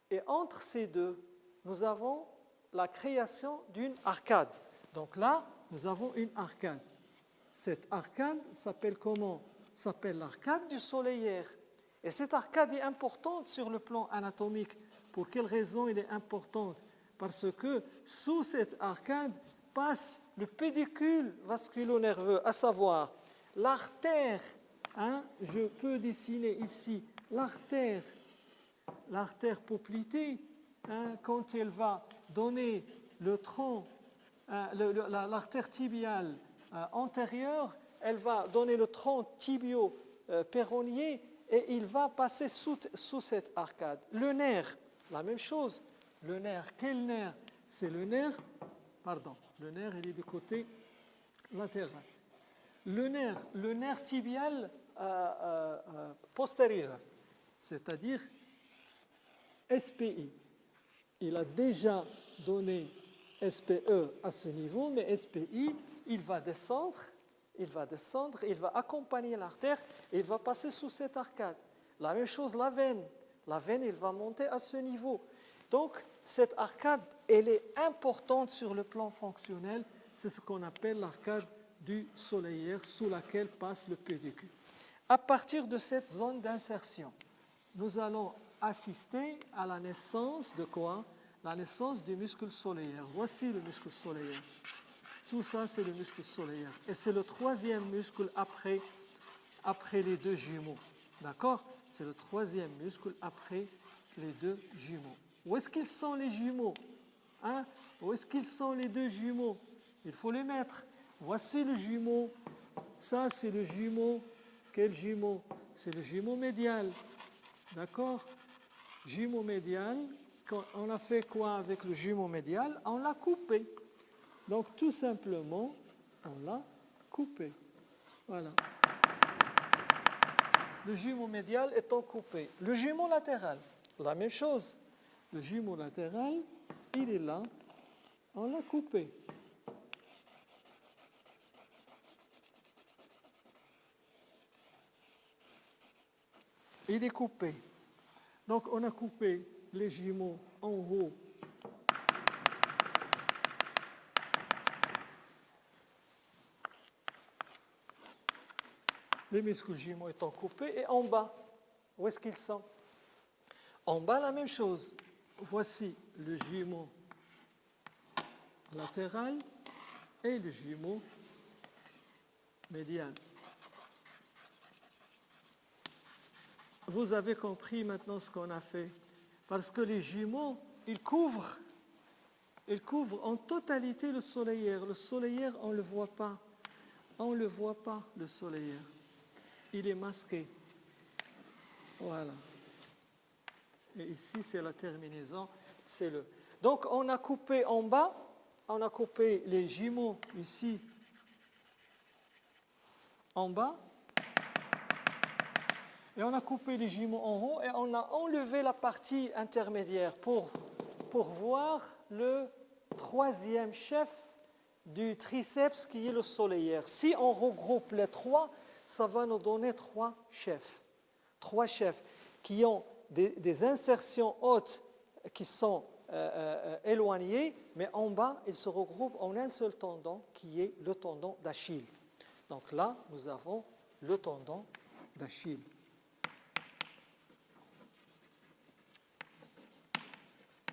Et entre ces deux, nous avons la création d'une arcade. Donc là, nous avons une arcade. Cette arcade s'appelle comment? S'appelle l'arcade du solaire. Et cette arcade est importante sur le plan anatomique. Pour quelle raison elle est importante? Parce que sous cette arcade passe le pédicule vasculo-nerveux, à savoir l'artère. Je peux dessiner ici l'artère poplitée, quand elle va donner le tronc, l'artère tibiale antérieure, elle va donner le tronc tibio-péronnier et il va passer sous cette arcade. Le nerf, la même chose. Le nerf, quel nerf? C'est le nerf, le nerf il est du côté latéral. Le nerf tibial postérieur, c'est-à-dire SPI. Il a déjà donné SPE à ce niveau, mais SPI, il va descendre, il va accompagner l'artère et il va passer sous cette arcade. La même chose, la veine, il va monter à ce niveau. Donc, cette arcade, elle est importante sur le plan fonctionnel. C'est ce qu'on appelle l'arcade du solaire sous laquelle passe le pédicule. À partir de cette zone d'insertion, nous allons assister à la naissance de quoi? La naissance du muscle solaire. Voici le muscle solaire. Tout ça, c'est le muscle solaire. Et c'est le troisième muscle après les deux jumeaux. D'accord? C'est le troisième muscle après les deux jumeaux. Où est-ce qu'ils sont les jumeaux? Où est-ce qu'ils sont les deux jumeaux? Il faut les mettre. Voici le jumeau. Ça, c'est le jumeau. Quel jumeau? C'est le jumeau médial. D'accord? Jumeau médial. On a fait quoi avec le jumeau médial? On l'a coupé. Donc, tout simplement, on l'a coupé. Voilà. Le jumeau médial étant coupé. Le jumeau latéral, la même chose. Le jumeau latéral, il est là, on l'a coupé. Il est coupé. Donc, on a coupé les jumeaux en haut. Les muscles jumeaux étant coupés. Et en bas, où est-ce qu'ils sont? En bas, la même chose. Voici le jumeau latéral et le jumeau médial. Vous avez compris maintenant ce qu'on a fait. Parce que les jumeaux, ils couvrent en totalité le solaire. Le solaire, on ne le voit pas. On ne le voit pas, le solaire. Il est masqué. Voilà. Et ici, c'est la terminaison. Donc, on a coupé en bas, on a coupé les jumeaux ici, en bas, et on a coupé les jumeaux en haut, et on a enlevé la partie intermédiaire pour voir le troisième chef du triceps qui est le solaire. Si on regroupe les trois, ça va nous donner trois chefs qui ont des insertions hautes qui sont éloignées, mais en bas, ils se regroupent en un seul tendon qui est le tendon d'Achille. Donc là, nous avons le tendon d'Achille.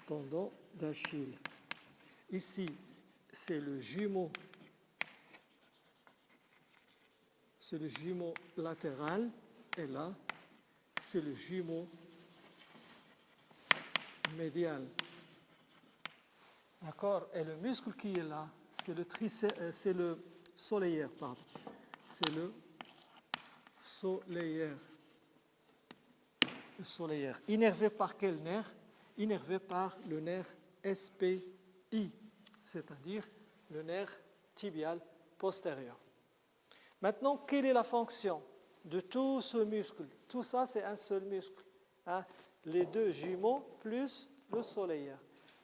Tendon d'Achille. Ici, c'est le jumeau. C'est le jumeau latéral. Et là, c'est le jumeau médial. D'accord? Et le muscle qui est là, c'est le solaire, pardon. C'est le solaire. Le solaire. Innervé par quel nerf? Innervé par le nerf SPI, c'est-à-dire le nerf tibial postérieur. Maintenant, quelle est la fonction de tout ce muscle? Tout ça, c'est un seul muscle, hein? Les deux jumeaux plus le solaire.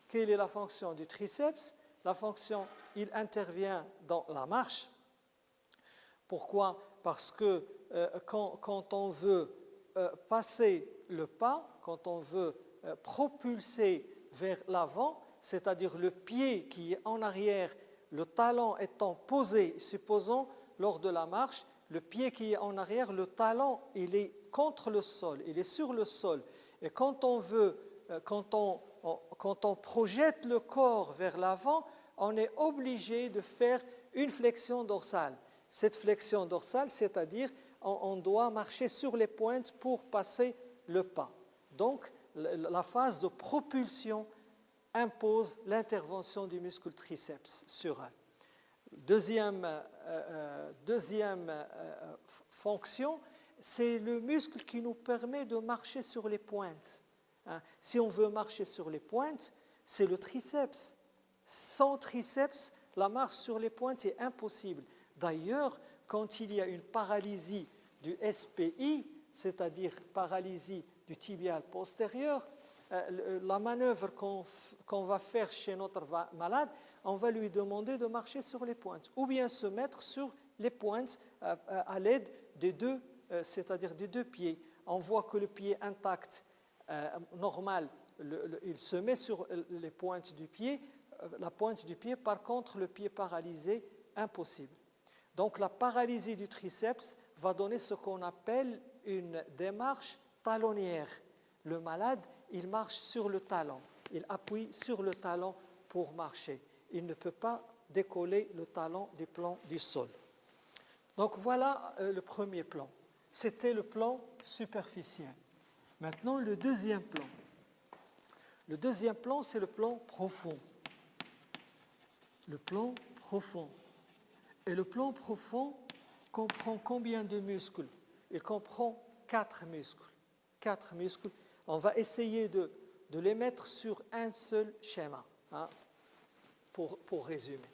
Quelle est la fonction du triceps? La fonction, il intervient dans la marche. Pourquoi? Parce que quand on veut passer le pas, quand on veut propulser vers l'avant, c'est-à-dire le pied qui est en arrière, le talon étant posé, supposons lors de la marche, le pied qui est en arrière, le talon, il est contre le sol, il est sur le sol. Et quand on projette le corps vers l'avant, on est obligé de faire une flexion dorsale. Cette flexion dorsale, c'est-à-dire on doit marcher sur les pointes pour passer le pas. Donc, la phase de propulsion impose l'intervention du muscle triceps sural. Deuxième fonction, c'est le muscle qui nous permet de marcher sur les pointes. Si on veut marcher sur les pointes, c'est le triceps. Sans triceps, la marche sur les pointes est impossible. D'ailleurs, quand il y a une paralysie du SPI, c'est-à-dire paralysie du tibial postérieur, la manœuvre qu'on va faire chez notre malade, on va lui demander de marcher sur les pointes ou bien se mettre sur les pointes à l'aide des deux, c'est-à-dire des deux pieds. On voit que le pied intact, normal, il se met sur les pointes du pied, la pointe du pied, par contre, le pied paralysé, impossible. Donc la paralysie du triceps va donner ce qu'on appelle une démarche talonnière. Le malade, il marche sur le talon, il appuie sur le talon pour marcher. Il ne peut pas décoller le talon du plan du sol. Donc voilà le premier plan. C'était le plan superficiel. Maintenant, le deuxième plan. Le deuxième plan, c'est le plan profond. Le plan profond. Et le plan profond comprend combien de muscles? Il comprend 4 muscles. 4 muscles. On va essayer de les mettre sur un seul schéma, hein, pour résumer.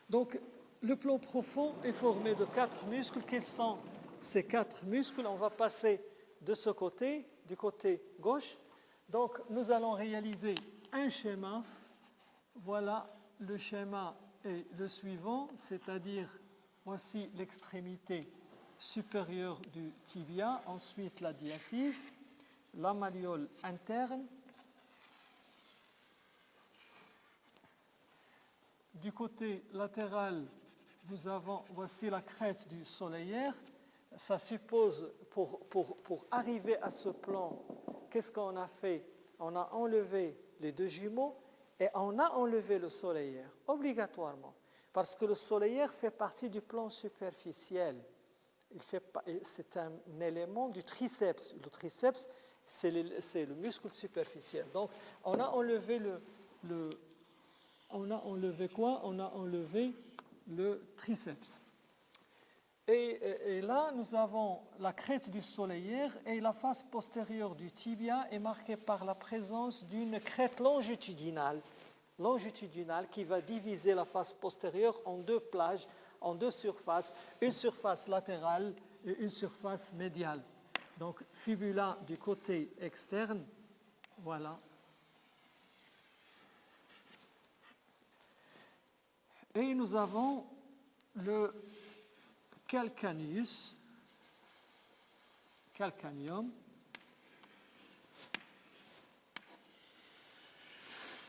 Donc, le plan profond est formé de 4 muscles. Quels sont ces 4 muscles? On va passer de ce côté, du côté gauche. Donc, nous allons réaliser un schéma. Voilà, le schéma est le suivant, c'est-à-dire, voici l'extrémité supérieure du tibia, ensuite la diaphyse, la malléole interne. Du côté latéral, nous avons, voici la crête du solaire. Ça suppose, pour arriver à ce plan, qu'est-ce qu'on a fait? On a enlevé les deux jumeaux et on a enlevé le solaire, obligatoirement, parce que le solaire fait partie du plan superficiel. C'est un élément du triceps. Le triceps, c'est le muscle superficiel. Donc, on a enlevé on a enlevé quoi? On a enlevé le triceps. Et là, nous avons la crête du solaire et la face postérieure du tibia est marquée par la présence d'une crête longitudinale qui va diviser la face postérieure en 2 plages, en 2 surfaces, une surface latérale et une surface médiale. Donc, fibula du côté externe, voilà. Et nous avons le calcaneum.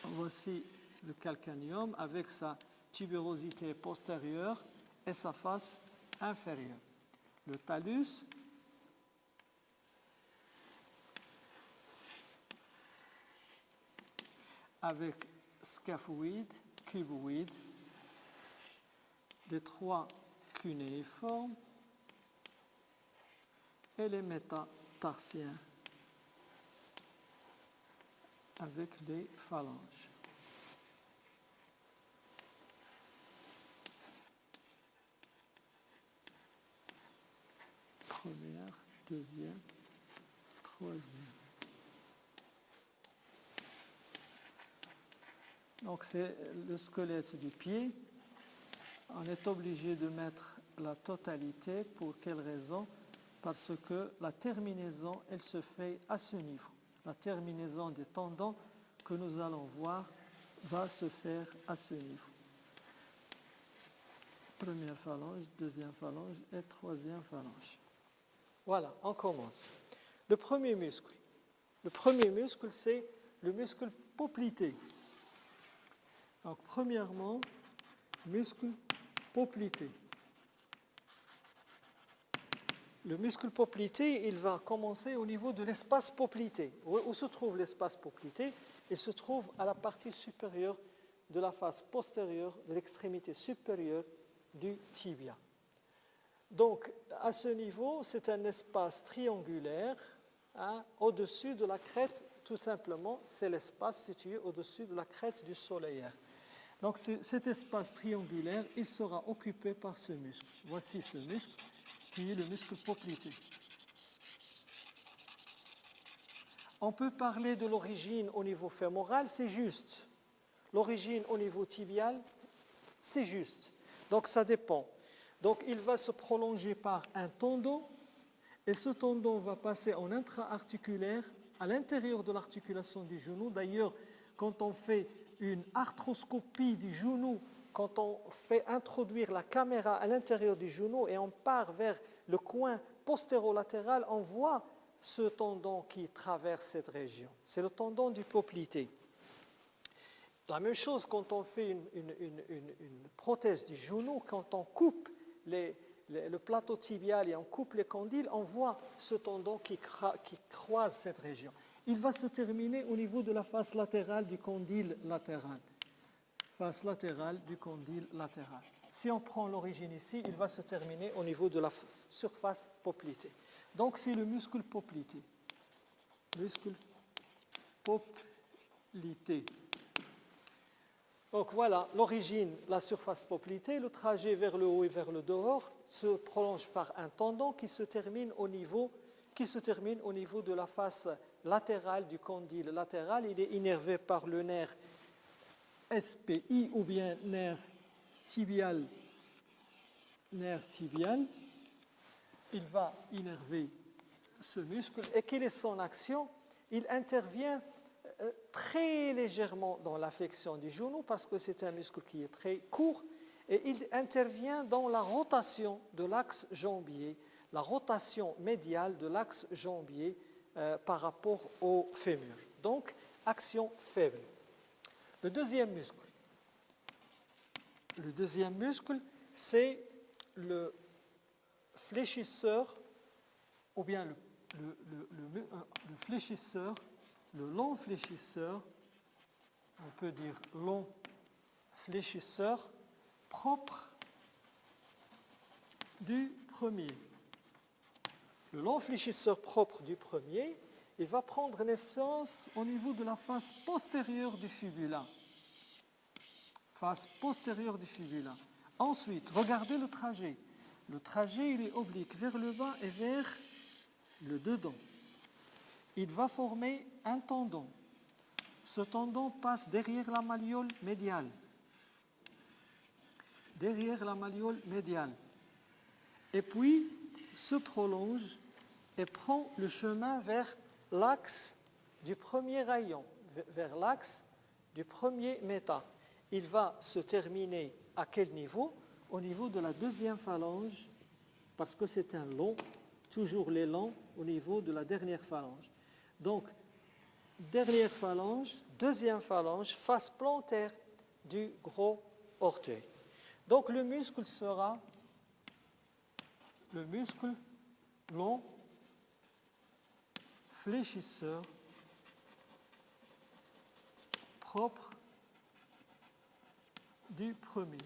Voici le calcaneum avec sa tubérosité postérieure et sa face inférieure. Le talus, avec scaphoïde, cuboïde, les 3 cunéiformes et les métatarsiens avec les phalanges. Première, deuxième, troisième. Donc c'est le squelette du pied. On est obligé de mettre la totalité. Pour quelle raison? Parce que la terminaison, elle se fait à ce niveau. La terminaison des tendons que nous allons voir va se faire à ce niveau. Première phalange, deuxième phalange et troisième phalange. Voilà, on commence. Le premier muscle, c'est le muscle poplité. Donc, premièrement, muscle poplité. Le muscle poplité, il va commencer au niveau de l'espace poplité. Où se trouve l'espace poplité? Il se trouve à la partie supérieure de la face postérieure, de l'extrémité supérieure du tibia. Donc, à ce niveau, c'est un espace triangulaire, hein, au-dessus de la crête, tout simplement, c'est l'espace situé au-dessus de la crête du solaire. Donc, cet espace triangulaire, il sera occupé par ce muscle. Voici ce muscle, qui est le muscle poplité. On peut parler de l'origine au niveau fémoral, c'est juste. L'origine au niveau tibial, c'est juste. Donc, ça dépend. Donc, il va se prolonger par un tendon, et ce tendon va passer en intra-articulaire à l'intérieur de l'articulation du genou. D'ailleurs, quand on fait une arthroscopie du genou, quand on fait introduire la caméra à l'intérieur du genou et on part vers le coin postérolatéral, on voit ce tendon qui traverse cette région. C'est le tendon du poplité. La même chose quand on fait une prothèse du genou, quand on coupe le plateau tibial et on coupe les condyles, on voit ce tendon qui croise cette région. Il va se terminer au niveau de la face latérale du condyle latéral. Face latérale du condyle latéral. Si on prend l'origine ici, il va se terminer au niveau de la surface poplitée. Donc c'est le muscle poplité. Muscle poplité. Donc voilà, l'origine, la surface poplitée, le trajet vers le haut et vers le dehors se prolonge par un tendon qui se termine au niveau de la face latérale du condyle latéral. Il est innervé par le nerf SPI ou bien nerf tibial. Il va innerver ce muscle. Et quelle est son action? Il intervient très légèrement dans la flexion du genou parce que c'est un muscle qui est très court et il intervient dans la rotation de l'axe jambier, la rotation médiale de l'axe jambier par rapport au fémur. Donc, action faible. Le deuxième muscle, c'est le fléchisseur ou bien le fléchisseur, le long fléchisseur, on peut dire long fléchisseur propre du premier. Le long fléchisseur propre du premier, il va prendre naissance au niveau de la face postérieure du fibula. Face postérieure du fibula. Ensuite, regardez le trajet. Le trajet, il est oblique vers le bas et vers le dedans. Il va former un tendon. Ce tendon passe derrière la malléole médiale. Derrière la malléole médiale. Et puis, se prolonge et prend le chemin vers l'axe du premier rayon, vers l'axe du premier méta. Il va se terminer à quel niveau? Au niveau de la deuxième phalange, parce que c'est un long, toujours les longs, au niveau de la dernière phalange. Donc, dernière phalange, deuxième phalange, face plantaire du gros orteil. Donc, le muscle sera le muscle long fléchisseur propre du premier.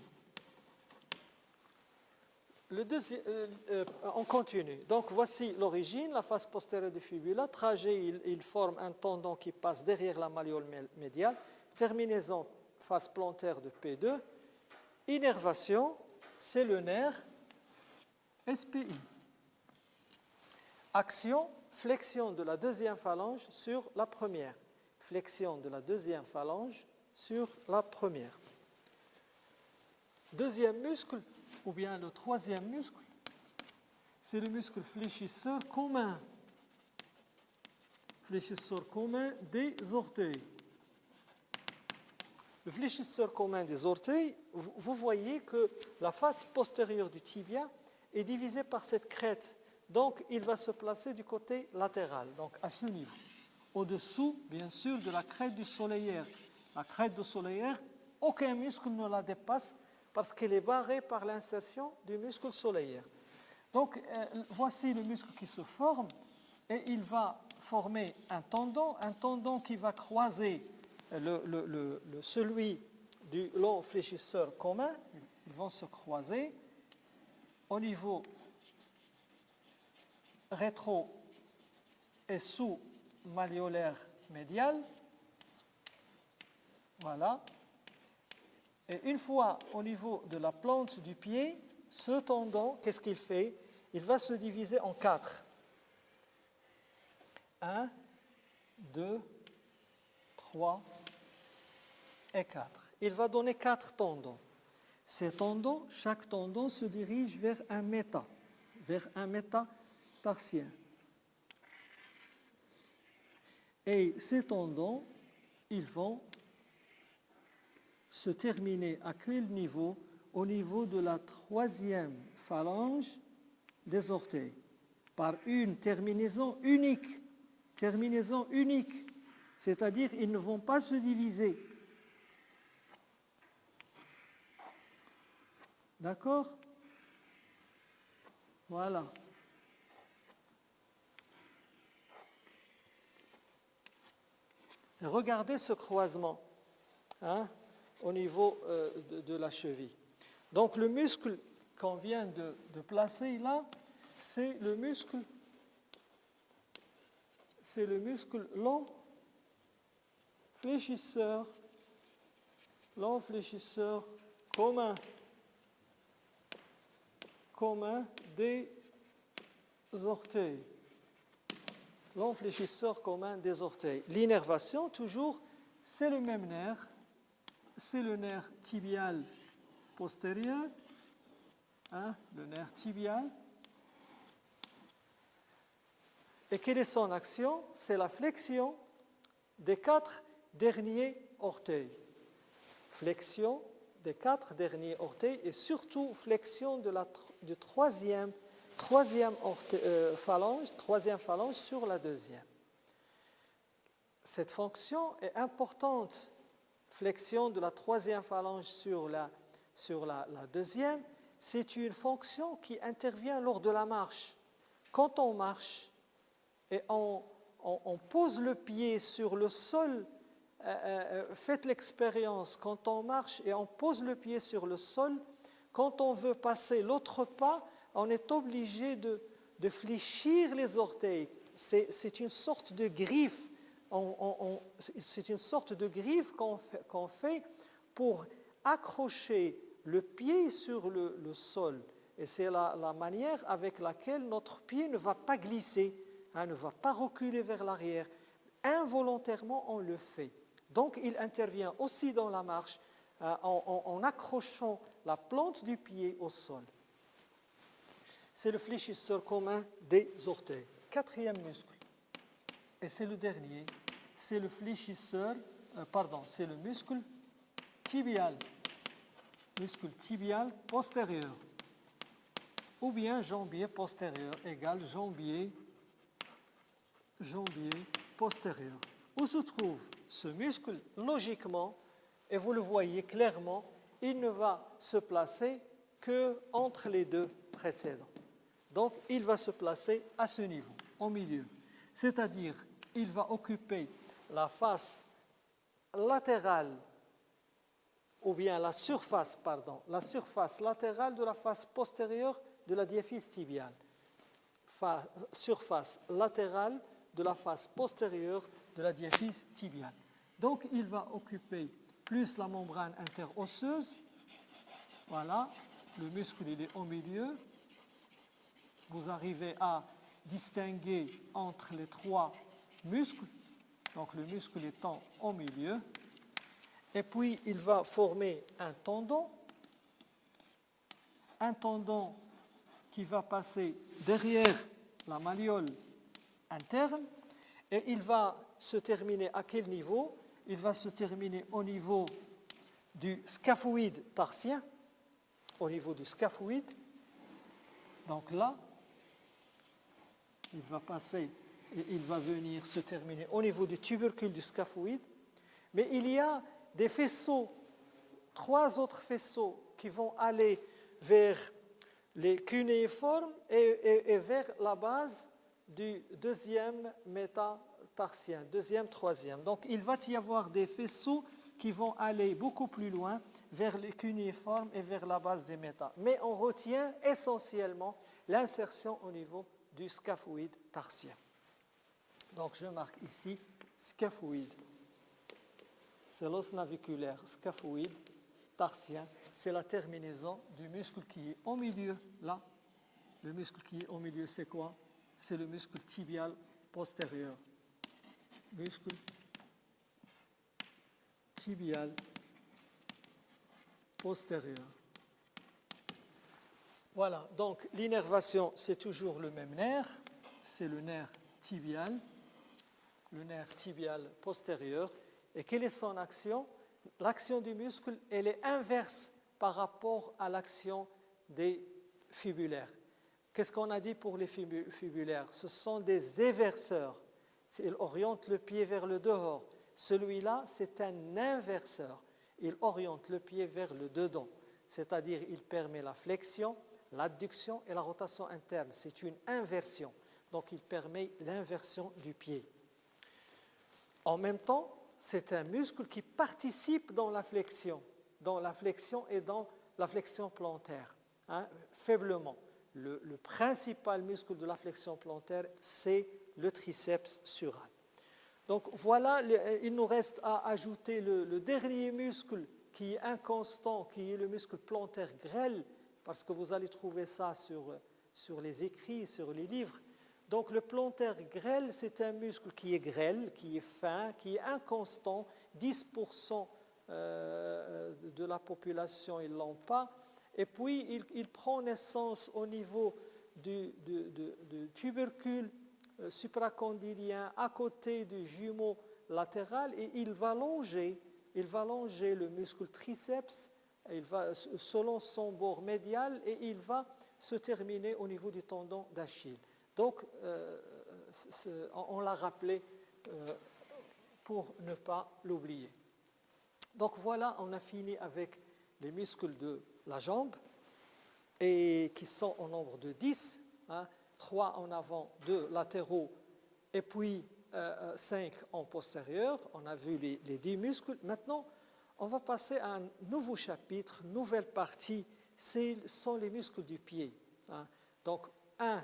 On continue. Donc voici l'origine, la face postérieure du fibula. Trajet, il forme un tendon qui passe derrière la malléole médiale. Terminaison, face plantaire de P2. Innervation, c'est le nerf SPI. Action, flexion de la deuxième phalange sur la première. Flexion de la deuxième phalange sur la première. Deuxième muscle, ou bien le troisième muscle, c'est le muscle fléchisseur commun. Fléchisseur commun des orteils. Le fléchisseur commun des orteils, vous voyez que la face postérieure du tibia est divisée par cette crête. Donc, il va se placer du côté latéral, donc à ce niveau. Au-dessous, bien sûr, de la crête du soleillère. La crête du soleillère, aucun muscle ne la dépasse parce qu'elle est barrée par l'insertion du muscle soleillère. Donc, voici le muscle qui se forme et il va former un tendon qui va croiser celui du long fléchisseur commun. Ils vont se croiser au niveau rétro et sous-malléolaire médial. Voilà. Et une fois au niveau de la plante du pied, ce tendon, qu'est-ce qu'il fait? Il va se diviser en 4. 1, 2, 3 et 4. Il va donner 4 tendons. Ces tendons, chaque tendon se dirige vers un métatarsien. Et ces tendons, ils vont se terminer à quel niveau? Au niveau de la troisième phalange des orteils, par une terminaison unique. Terminaison unique, c'est-à-dire ils ne vont pas se diviser. D'accord? Voilà. Regardez ce croisement au niveau de la cheville. Donc le muscle qu'on vient de placer là, c'est le muscle long fléchisseur commun des orteils. Long fléchisseur commun des orteils. L'innervation, toujours, c'est le même nerf. C'est le nerf tibial postérieur. Le nerf tibial. Et quelle est son action? C'est la flexion des 4 derniers orteils. Flexion des 4 derniers orteils et surtout flexion du troisième phalange sur la deuxième. Cette fonction est importante. Flexion de la troisième phalange sur la deuxième, c'est une fonction qui intervient lors de la marche. Quand on marche et on pose le pied sur le sol, faites l'expérience, quand on marche et on pose le pied sur le sol, quand on veut passer l'autre pas, on est obligé de fléchir les orteils. C'est une sorte de griffe. C'est une sorte de griffe qu'on fait pour accrocher le pied sur le sol. Et c'est la manière avec laquelle notre pied ne va pas glisser, ne va pas reculer vers l'arrière. Involontairement, on le fait. Donc, il intervient aussi dans la marche en accrochant la plante du pied au sol. C'est le fléchisseur commun des orteils. 4e muscle, et c'est le dernier, c'est le c'est le muscle tibial postérieur, ou bien jambier postérieur égale jambier postérieur. Où se trouve ce muscle? Logiquement, et vous le voyez clairement, il ne va se placer qu'entre les deux précédents. Donc, il va se placer à ce niveau, au milieu. C'est-à-dire, il va occuper la face latérale, ou bien la surface latérale de la face postérieure de la diaphyse tibiale. Surface latérale de la face postérieure de la diaphyse tibiale. Donc, il va occuper plus la membrane interosseuse. Voilà, le muscle, il est au milieu. Vous arrivez à distinguer entre les 3 muscles, donc le muscle étant au milieu. et puis il va former un tendon qui va passer derrière la malléole interne, et il va se terminer à quel niveau? Il va se terminer au niveau du scaphoïde tarsien, au niveau du scaphoïde. Donc là, il va passer et il va venir se terminer au niveau du tubercule du scaphoïde. Mais il y a des faisceaux, 3 autres faisceaux qui vont aller vers les cunéiformes et vers la base du deuxième métatarsien, deuxième, troisième. Donc il va y avoir des faisceaux qui vont aller beaucoup plus loin vers les cunéiformes et vers la base des métas. Mais on retient essentiellement l'insertion au niveau du scaphoïde tarsien. Donc je marque ici scaphoïde. C'est l'os naviculaire scaphoïde tarsien. C'est la terminaison du muscle qui est au milieu, là. Le muscle qui est au milieu, c'est quoi? C'est le muscle tibial postérieur. Muscle tibial postérieur. Voilà, donc l'innervation, c'est toujours le même nerf, c'est le nerf tibial postérieur. Et quelle est son action? L'action du muscle, elle est inverse par rapport à l'action des fibulaires. Qu'est-ce qu'on a dit pour les fibulaires? Ce sont des éverseurs. Ils orientent le pied vers le dehors. Celui-là, c'est un inverseur. Il oriente le pied vers le dedans. C'est-à-dire, il permet la flexion, l'adduction et la rotation interne. C'est une inversion. Donc, il permet l'inversion du pied. En même temps, c'est un muscle qui participe dans la flexion et dans la flexion plantaire, faiblement. Le principal muscle de la flexion plantaire, c'est le triceps sural. Donc voilà, il nous reste à ajouter le dernier muscle qui est inconstant, qui est le muscle plantaire grêle, parce que vous allez trouver ça sur les écrits, sur les livres. Donc le plantaire grêle, c'est un muscle qui est grêle, qui est fin, qui est inconstant. 10% de la population, ils ne l'ont pas. Et puis, il prend naissance au niveau du tubercule supracondylien à côté du jumeau latéral, et il va longer le muscle triceps, selon son bord médial, et il va se terminer au niveau du tendon d'Achille. Donc, on l'a rappelé pour ne pas l'oublier. Donc voilà, on a fini avec les muscles de la jambe, et qui sont au nombre de 10, 3 en avant, 2 latéraux, et puis 5 en postérieur. On a vu les 10 muscles. Maintenant, on va passer à un nouveau chapitre, nouvelle partie, ce sont les muscles du pied. Donc, 1,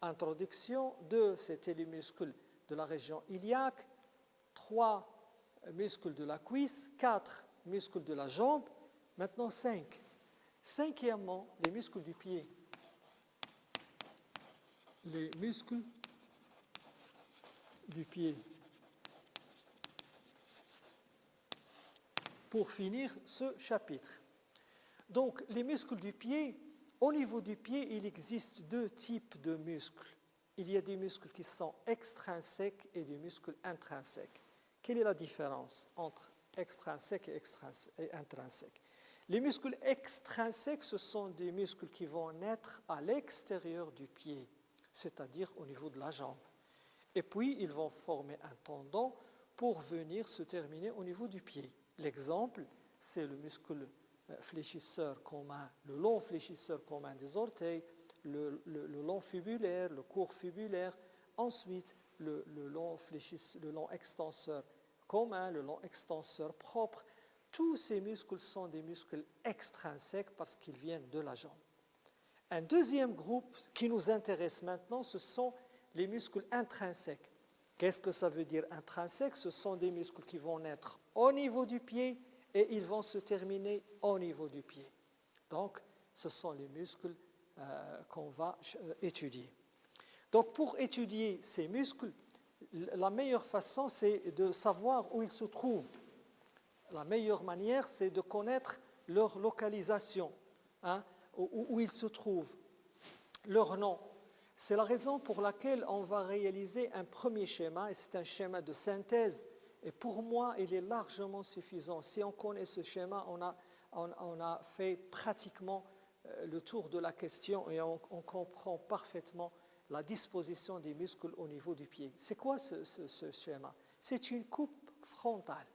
introduction, 2, c'était les muscles de la région iliaque, 3, muscles de la cuisse, 4, muscles de la jambe, maintenant 5. Cinquièmement, les muscles du pied. Les muscles du pied. Pour finir ce chapitre. Donc, les muscles du pied, au niveau du pied, il existe 2 types de muscles. Il y a des muscles qui sont extrinsèques et des muscles intrinsèques. Quelle est la différence entre extrinsèques et intrinsèques? Les muscles extrinsèques, ce sont des muscles qui vont naître à l'extérieur du pied, c'est-à-dire au niveau de la jambe. Et puis, ils vont former un tendon pour venir se terminer au niveau du pied. L'exemple, c'est le muscle fléchisseur commun, le long fléchisseur commun des orteils, le long fibulaire, le court fibulaire, ensuite le long extenseur commun, le long extenseur propre. Tous ces muscles sont des muscles extrinsèques parce qu'ils viennent de la jambe. Un deuxième groupe qui nous intéresse maintenant, ce sont les muscles intrinsèques. Qu'est-ce que ça veut dire intrinsèque? Ce sont des muscles qui vont naître au niveau du pied et ils vont se terminer au niveau du pied. Donc, ce sont les muscles qu'on va étudier. Donc, pour étudier ces muscles, la meilleure façon, c'est de savoir où ils se trouvent. la meilleure manière, c'est de connaître leur localisation, hein, où ils se trouvent, leur nom. C'est la raison pour laquelle on va réaliser un premier schéma, et c'est un schéma de synthèse. Et pour moi, il est largement suffisant. Si on connaît ce schéma, on a fait pratiquement le tour de la question et on comprend parfaitement la disposition des muscles au niveau du pied. C'est quoi ce schéma? C'est une coupe frontale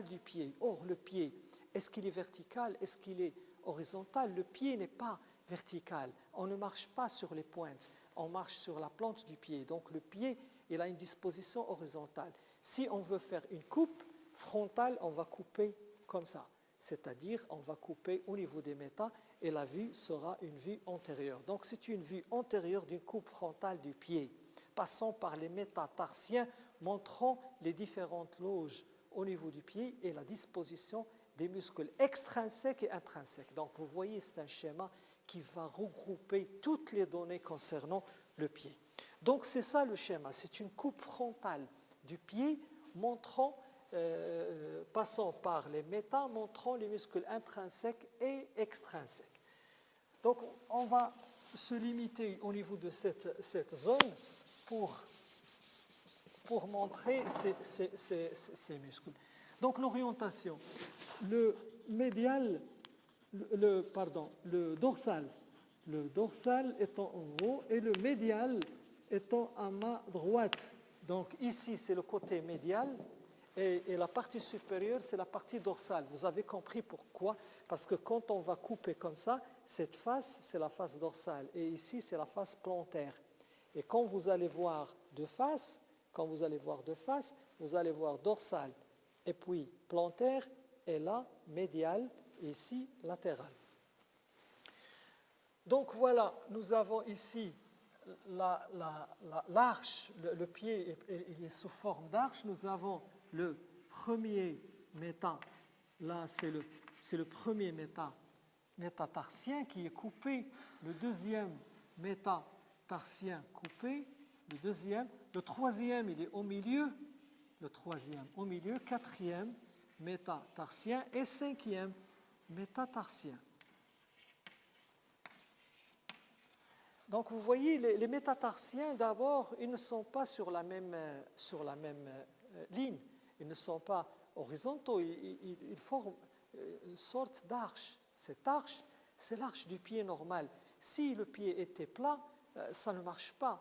du pied. Or, le pied, est-ce qu'il est vertical? Est-ce qu'il est horizontal? Le pied n'est pas vertical. On ne marche pas sur les pointes, on marche sur la plante du pied. Donc, le pied, il a une disposition horizontale. Si on veut faire une coupe frontale, on va couper comme ça. C'est-à-dire, on va couper au niveau des métas et la vue sera une vue antérieure. Donc, c'est une vue antérieure d'une coupe frontale du pied, passant par les métatarsiens, montrant les différentes loges au niveau du pied et la disposition des muscles extrinsèques et intrinsèques. Donc, vous voyez, c'est un schéma qui va regrouper toutes les données concernant le pied. Donc, c'est ça le schéma. C'est une coupe frontale du pied montrant, passant par les métas, montrant les muscles intrinsèques et extrinsèques. Donc, on va se limiter au niveau de cette zone pour montrer ces muscles. Donc, l'orientation. Le médial, le dorsal. Le dorsal étant en haut et le médial étant à ma droite. Donc, ici, c'est le côté médial. Et la partie supérieure, c'est la partie dorsale. Vous avez compris pourquoi? Parce que quand on va couper comme ça, cette face, c'est la face dorsale. Et ici, c'est la face plantaire. Et quand vous allez voir de face, vous allez voir dorsale, et puis plantaire, et là, médial, et ici, latéral. Donc voilà, nous avons ici l'arche, le pied il est sous forme d'arche. Nous avons le premier méta, là c'est le premier métatarsien qui est coupé, le deuxième métatarsien coupé, le troisième il est au milieu, quatrième métatarsien et cinquième métatarsien. Donc vous voyez, les métatarsiens, d'abord, ils ne sont pas sur la même ligne, ils ne sont pas horizontaux, ils forment une sorte d'arche. Cette arche, c'est l'arche du pied normal. Si le pied était plat, ça ne marche pas.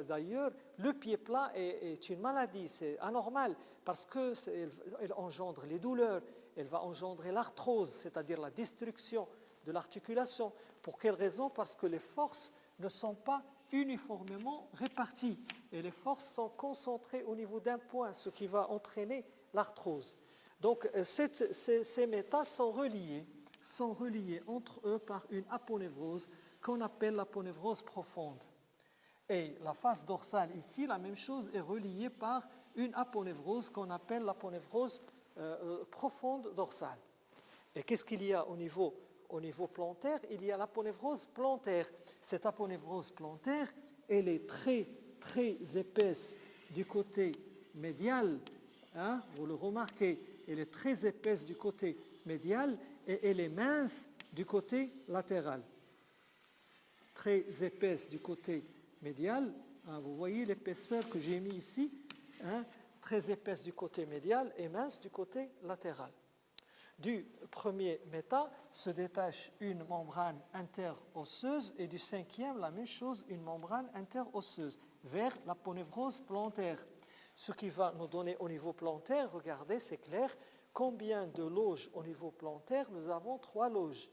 D'ailleurs, le pied plat est une maladie, c'est anormal, parce qu'elle engendre les douleurs, elle va engendrer l'arthrose, c'est-à-dire la destruction de l'articulation. Pour quelle raison? Parce que les forces ne sont pas uniformément réparties et les forces sont concentrées au niveau d'un point, ce qui va entraîner l'arthrose. Donc ces métas sont reliés entre eux par une aponévrose qu'on appelle l'aponévrose profonde. Et la face dorsale ici, la même chose, est reliée par une aponévrose qu'on appelle l'aponévrose profonde dorsale. Et qu'est-ce qu'il y a au niveau plantaire? Il y a l'aponévrose plantaire. Cette aponévrose plantaire, elle est très, très épaisse du côté médial. Hein, vous le remarquez, elle est très épaisse du côté médial et elle est mince du côté latéral. Très épaisse du côté médial. Hein, vous voyez l'épaisseur que j'ai mis ici. Hein, très épaisse du côté médial et mince du côté latéral. Du premier méta se détache une membrane interosseuse et du cinquième, la même chose, une membrane interosseuse vers l'aponévrose plantaire. Ce qui va nous donner au niveau plantaire, regardez, c'est clair, combien de loges au niveau plantaire? Nous avons 3 loges.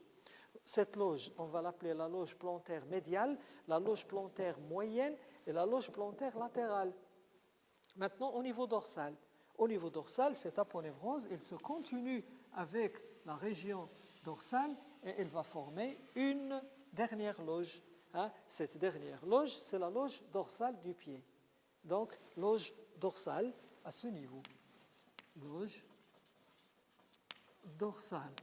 Cette loge, on va l'appeler la loge plantaire médiale, la loge plantaire moyenne et la loge plantaire latérale. Maintenant, au niveau dorsal. Au niveau dorsal, cette aponévrose, elle se continue avec la région dorsale et elle va former une dernière loge. Hein. Cette dernière loge, c'est la loge dorsale du pied. Donc, loge dorsale à ce niveau. Loge dorsale.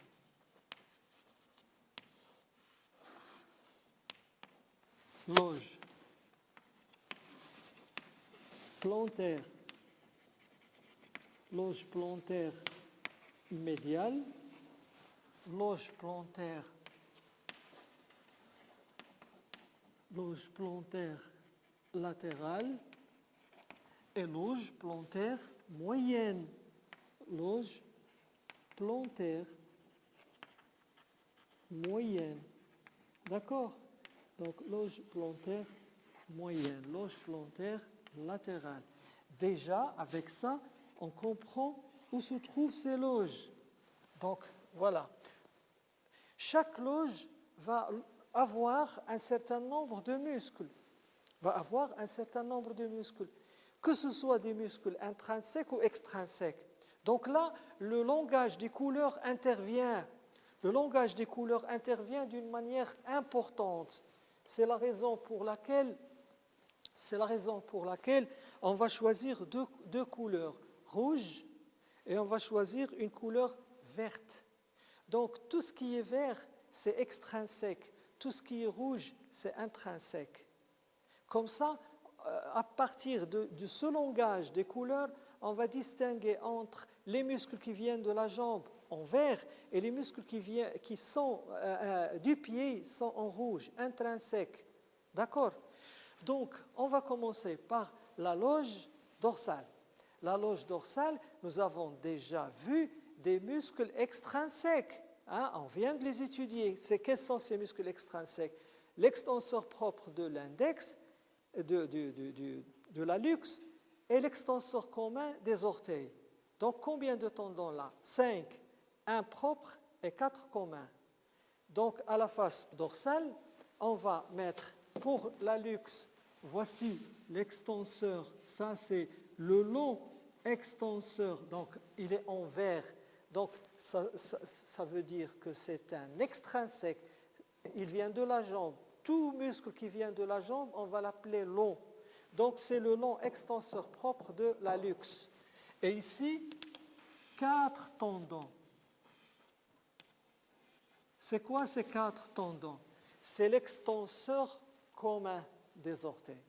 Loge plantaire loge plantaire médiale, loge plantaire latérale et loge plantaire moyenne. Loge plantaire moyenne. D'accord? Donc, loge plantaire moyenne, loge plantaire latérale. Déjà, avec ça, on comprend où se trouvent ces loges. Donc, voilà. Chaque loge va avoir un certain nombre de muscles. Que ce soit des muscles intrinsèques ou extrinsèques. Donc là, le langage des couleurs intervient. Le langage des couleurs intervient d'une manière importante. C'est la raison pour laquelle on va choisir deux couleurs, rouge et on va choisir une couleur verte. Donc tout ce qui est vert, c'est extrinsèque. Tout ce qui est rouge, c'est intrinsèque. Comme ça, à partir de ce langage des couleurs, on va distinguer entre les muscles qui viennent de la jambe en vert et les muscles qui sont du pied sont en rouge, intrinsèques. D'accord? Donc, on va commencer par la loge dorsale. La loge dorsale, nous avons déjà vu des muscles extrinsèques. On vient de les étudier. Quels sont ces muscles extrinsèques? L'extenseur propre de l'index, de l'hallux, et l'extenseur commun des orteils. Donc, combien de tendons là? 5, 1 propre et 4 communs. Donc, à la face dorsale, on va mettre pour l'hallux, voici l'extenseur, ça c'est le long extenseur, donc il est en vert, donc ça veut dire que c'est un extrinsèque, il vient de la jambe. Tout muscle qui vient de la jambe, on va l'appeler long. Donc c'est le long extenseur propre de l'hallux. Et ici, 4 tendons. C'est quoi ces 4 tendons? C'est l'extenseur commun des orteils.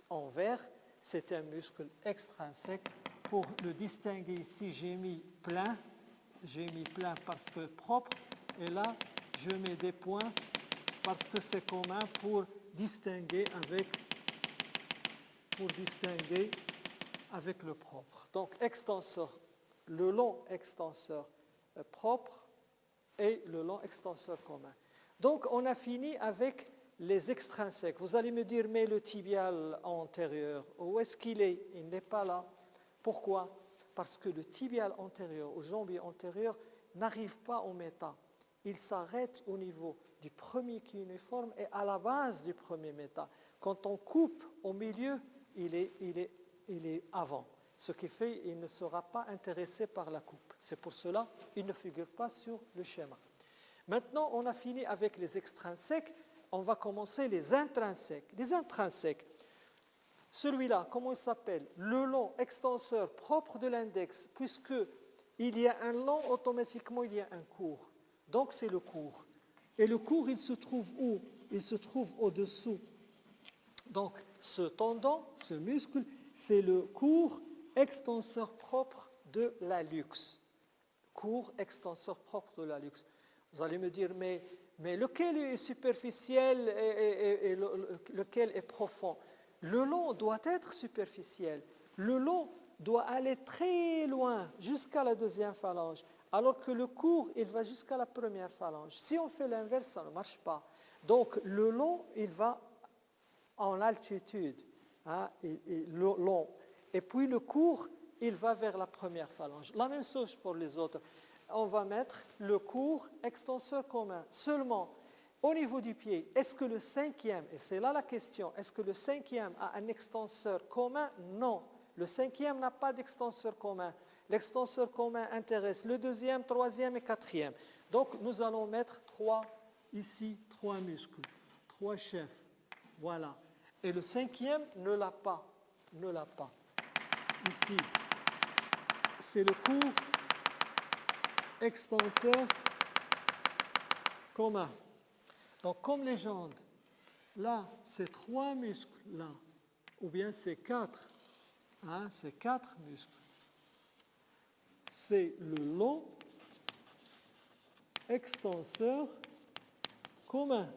En vert, c'est un muscle extrinsèque. Pour le distinguer ici, j'ai mis plein parce que propre, et là, je mets des points parce que c'est commun pour distinguer avec le propre. Donc, extenseur, le long extenseur propre et le long extenseur commun. Donc, on a fini avec les extrinsèques. Vous allez me dire, mais le tibial antérieur, où est-ce qu'il est? Il n'est pas là. Pourquoi? Parce que le tibial antérieur, ou jambier antérieur, n'arrive pas au méta. Il s'arrête au niveau du premier cuneiforme et à la base du premier méta. Quand on coupe au milieu, il est avant. Ce qui fait qu'il ne sera pas intéressé par la coupe. C'est pour cela qu'il ne figure pas sur le schéma. Maintenant, on a fini avec les extrinsèques. On va commencer les intrinsèques. Les intrinsèques, celui-là, comment il s'appelle? Le long extenseur propre de l'index, puisqu'il y a un long, automatiquement il y a un court. Donc c'est le court. Et le court, il se trouve où? Il se trouve au-dessous. Donc ce tendon, ce muscle, c'est le court extenseur propre de l'hallux. Court extenseur propre de l'hallux. Vous allez me dire, mais lequel est superficiel et lequel est profond? Le long doit être superficiel. Le long doit aller très loin, jusqu'à la deuxième phalange, alors que le court, il va jusqu'à la première phalange. Si on fait l'inverse, ça ne marche pas. Donc, le long, il va en altitude, long. Et puis, le court, il va vers la première phalange. La même chose pour les autres. On va mettre le court extenseur commun. Seulement, au niveau du pied, est-ce que le cinquième, et c'est là la question, est-ce que le cinquième a un extenseur commun? Non. Le cinquième n'a pas d'extenseur commun. L'extenseur commun intéresse le deuxième, troisième et quatrième. Donc, nous allons mettre 3 muscles, 3 chefs. Voilà. Et le cinquième ne l'a pas. Ici, c'est le court extenseur commun. Donc, comme les jambes, là, c'est 3 muscles, là, ou bien c'est 4. C'est 4 muscles. c'est le long extenseur commun.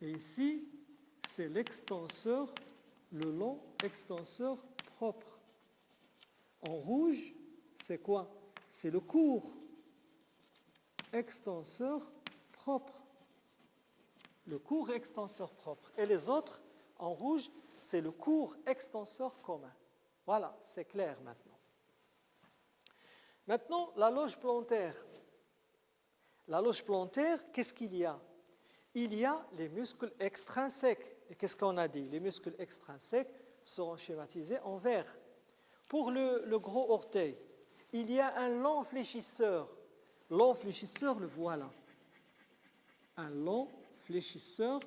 Et ici, c'est l'extenseur, le long extenseur propre. En rouge, c'est quoi? C'est le court extenseur propre. Le court extenseur propre. Et les autres, en rouge, c'est le court extenseur commun. Voilà, c'est clair maintenant. Maintenant, la loge plantaire. La loge plantaire, qu'est-ce qu'il y a? Il y a les muscles extrinsèques. Et qu'est-ce qu'on a dit? Les muscles extrinsèques seront schématisés en vert. Pour le gros orteil, il y a un long fléchisseur. Long fléchisseur, le voilà. Un long fléchisseur.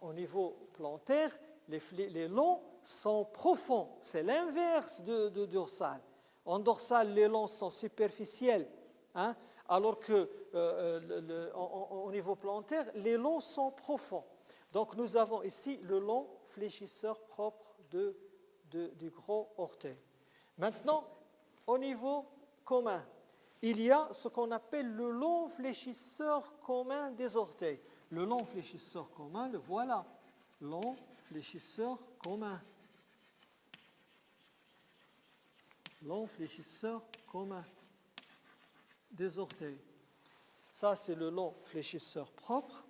Au niveau plantaire, les longs sont profonds. C'est l'inverse de dorsal. En dorsal, les longs sont superficiels, hein, alors que au niveau plantaire, les longs sont profonds. Donc nous avons ici le long fléchisseur propre du gros orteil. Maintenant, au niveau commun, il y a ce qu'on appelle le long fléchisseur commun des orteils. Le long fléchisseur commun, le voilà. Long fléchisseur commun. Long fléchisseur commun des orteils. Ça, c'est le long fléchisseur propre.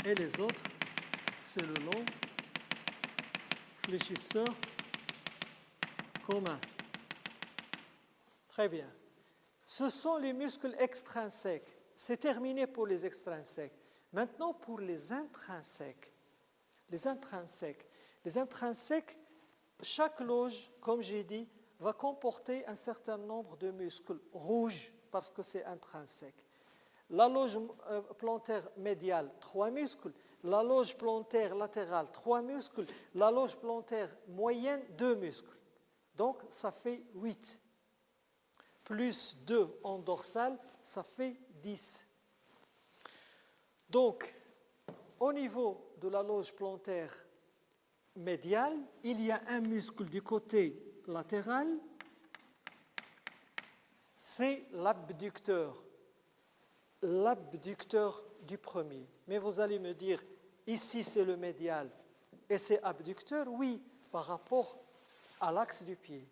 Et les autres, c'est le long fléchisseur commun. Très bien. Ce sont les muscles extrinsèques. C'est terminé pour les extrinsèques. Maintenant, pour les intrinsèques. Les intrinsèques. Les intrinsèques, chaque loge, comme j'ai dit, va comporter un certain nombre de muscles rouges parce que c'est intrinsèque. La loge plantaire médiale, 3 muscles. La loge plantaire latérale, 3 muscles. La loge plantaire moyenne, 2 muscles. Donc, ça fait 8. Plus 2 en dorsale, ça fait 10. Donc, au niveau de la loge plantaire médiale, il y a un muscle du côté latéral, c'est l'abducteur. L'abducteur du premier. Mais vous allez me dire, ici c'est le médial et c'est abducteur? Oui, par rapport à l'axe du pied.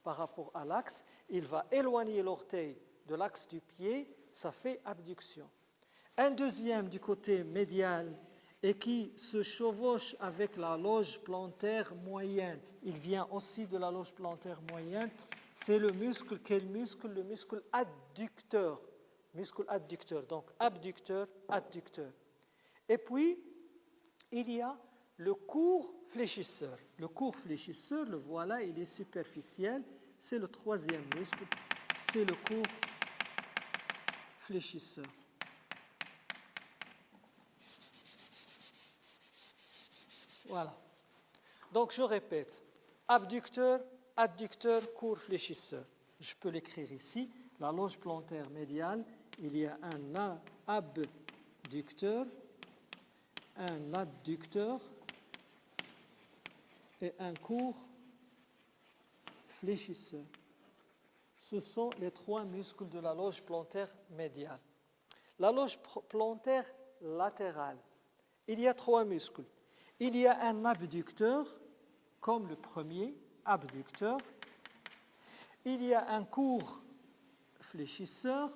Par rapport à l'axe, il va éloigner l'orteil de l'axe du pied, ça fait abduction. Un deuxième du côté médial et qui se chevauche avec la loge plantaire moyenne. Il vient aussi de la loge plantaire moyenne. C'est le muscle, quel muscle? Le muscle adducteur. Muscle adducteur, donc abducteur, adducteur. Et puis, il y a le court fléchisseur. Le court fléchisseur, le voilà, il est superficiel. C'est le troisième muscle, c'est le court fléchisseur. Voilà. Donc, je répète. Abducteur, adducteur, court fléchisseur. Je peux l'écrire ici. La loge plantaire médiale, il y a un abducteur, un adducteur et un court fléchisseur. Ce sont les 3 muscles de la loge plantaire médiale. La loge plantaire latérale, il y a 3 muscles. Il y a un abducteur, comme le premier, abducteur. Il y a un court fléchisseur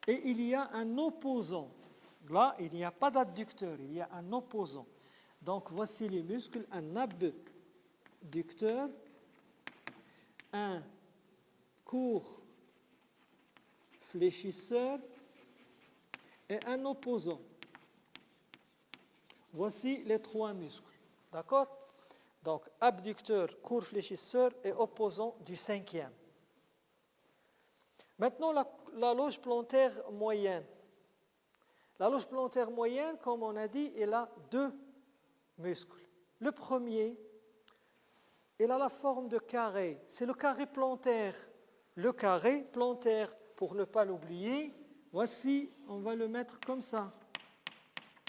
et il y a un opposant. Là, il n'y a pas d'adducteur, il y a un opposant. Donc, voici les muscles, un abducteur, un court fléchisseur et un opposant. Voici les 3 muscles. D'accord? Donc, abducteur, court fléchisseur et opposant du 5e. Maintenant, la loge plantaire moyenne. La loge plantaire moyenne, comme on a dit, elle a 2 muscles. Le premier, il a la forme de carré. C'est le carré plantaire. Le carré plantaire, pour ne pas l'oublier, voici, on va le mettre comme ça.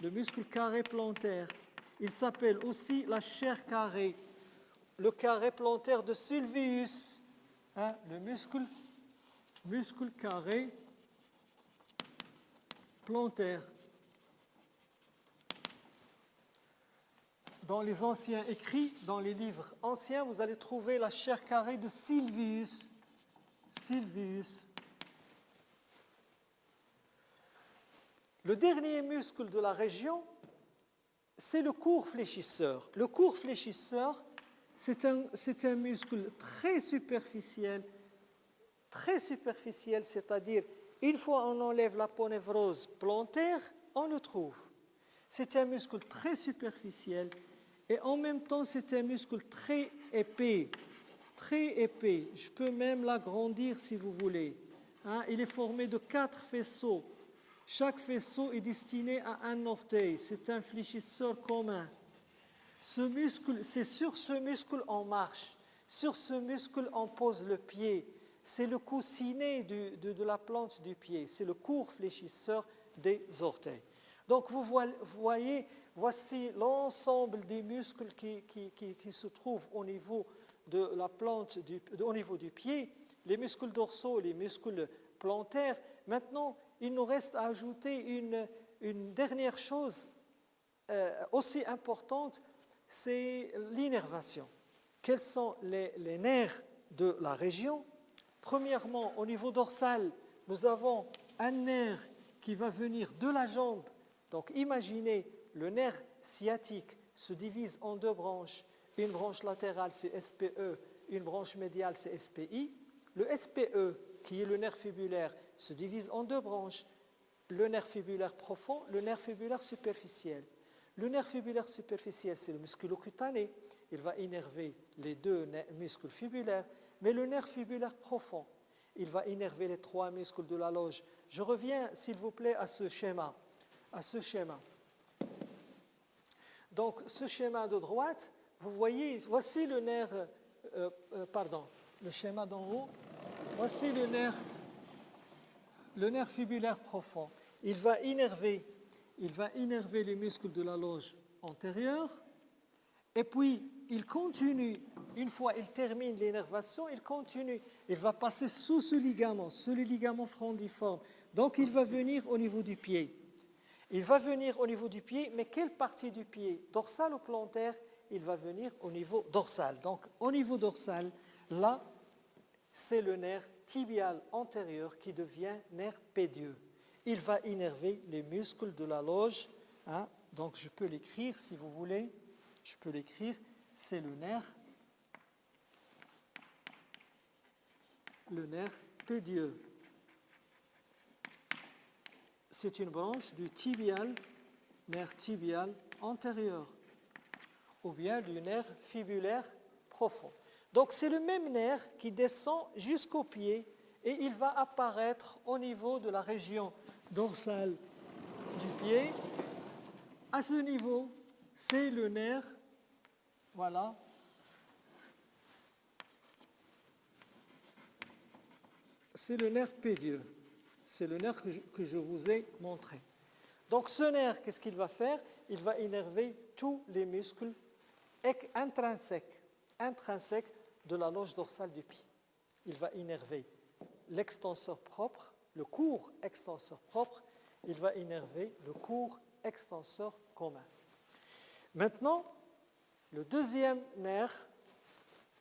Le muscle carré plantaire. Il s'appelle aussi la chaire carrée. Le carré plantaire de Sylvius. hein, le muscle carré plantaire. Dans les anciens écrits, dans les livres anciens, vous allez trouver la chair carrée de Sylvius. Le dernier muscle de la région, c'est le court fléchisseur. Le court fléchisseur, c'est un muscle très superficiel, c'est-à-dire, une fois on enlève l'aponévrose plantaire, on le trouve. C'est un muscle très superficiel et en même temps, c'est un muscle très épais. Je peux même l'agrandir si vous voulez. Hein, il est formé de 4 faisceaux. Chaque faisceau est destiné à un orteil. C'est un fléchisseur commun. Ce muscle, c'est sur ce muscle on marche. Sur ce muscle on pose le pied. C'est le coussinet de la plante du pied. C'est le court fléchisseur des orteils. Donc vous voyez, voici l'ensemble des muscles qui se trouvent au niveau de la plante, au niveau du pied, les muscles dorsaux, les muscles plantaires. Maintenant, il nous reste à ajouter une dernière chose aussi importante, c'est l'innervation. Quels sont les nerfs de la région? Premièrement, au niveau dorsal, nous avons un nerf qui va venir de la jambe. Donc imaginez, le nerf sciatique se divise en 2 branches. Une branche latérale, c'est SPE, une branche médiale, c'est SPI. Le SPE, qui est le nerf fibulaire, se divise en 2 branches. Le nerf fibulaire profond, le nerf fibulaire superficiel. Le nerf fibulaire superficiel, c'est le musculocutané. Il va innerver les 2 muscles fibulaires. Mais le nerf fibulaire profond, il va innerver les 3 muscles de la loge. Je reviens, s'il vous plaît, à ce schéma. Donc, ce schéma de droite, vous voyez, voici le nerf, le schéma d'en haut. Voici le nerf fibulaire profond. Il va innerver les muscles de la loge antérieure. Et puis, il continue, une fois il termine l'innervation, il va passer sous ce ligament frondiforme. Donc, il va venir au niveau du pied. Mais quelle partie du pied? Dorsal ou plantaire? Il va venir au niveau dorsal. Donc, au niveau dorsal, là, c'est le nerf tibial antérieur qui devient nerf pédieux. Il va innerver les muscles de la loge. Hein. Donc, je peux l'écrire si vous voulez. C'est le nerf pédieux. C'est une branche du nerf tibial antérieur, ou bien du nerf fibulaire profond. Donc c'est le même nerf qui descend jusqu'au pied et il va apparaître au niveau de la région dorsale du pied. À ce niveau, c'est le nerf, voilà, c'est le nerf pédieux. C'est le nerf que je vous ai montré. Donc ce nerf, qu'est-ce qu'il va faire? Il va innerver tous les muscles intrinsèques de la loge dorsale du pied. Il va innerver l'extenseur propre, le court extenseur propre, il va innerver le court extenseur commun. Maintenant, le deuxième nerf,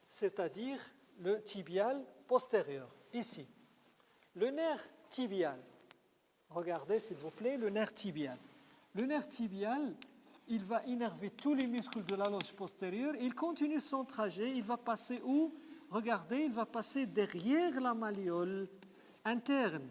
c'est-à-dire le tibial postérieur, ici. Le nerf tibial, regardez s'il vous plaît, le nerf tibial. Le nerf tibial, il va innerver tous les muscles de la loge postérieure, il continue son trajet, il va passer où? Regardez, il va passer derrière la malléole interne.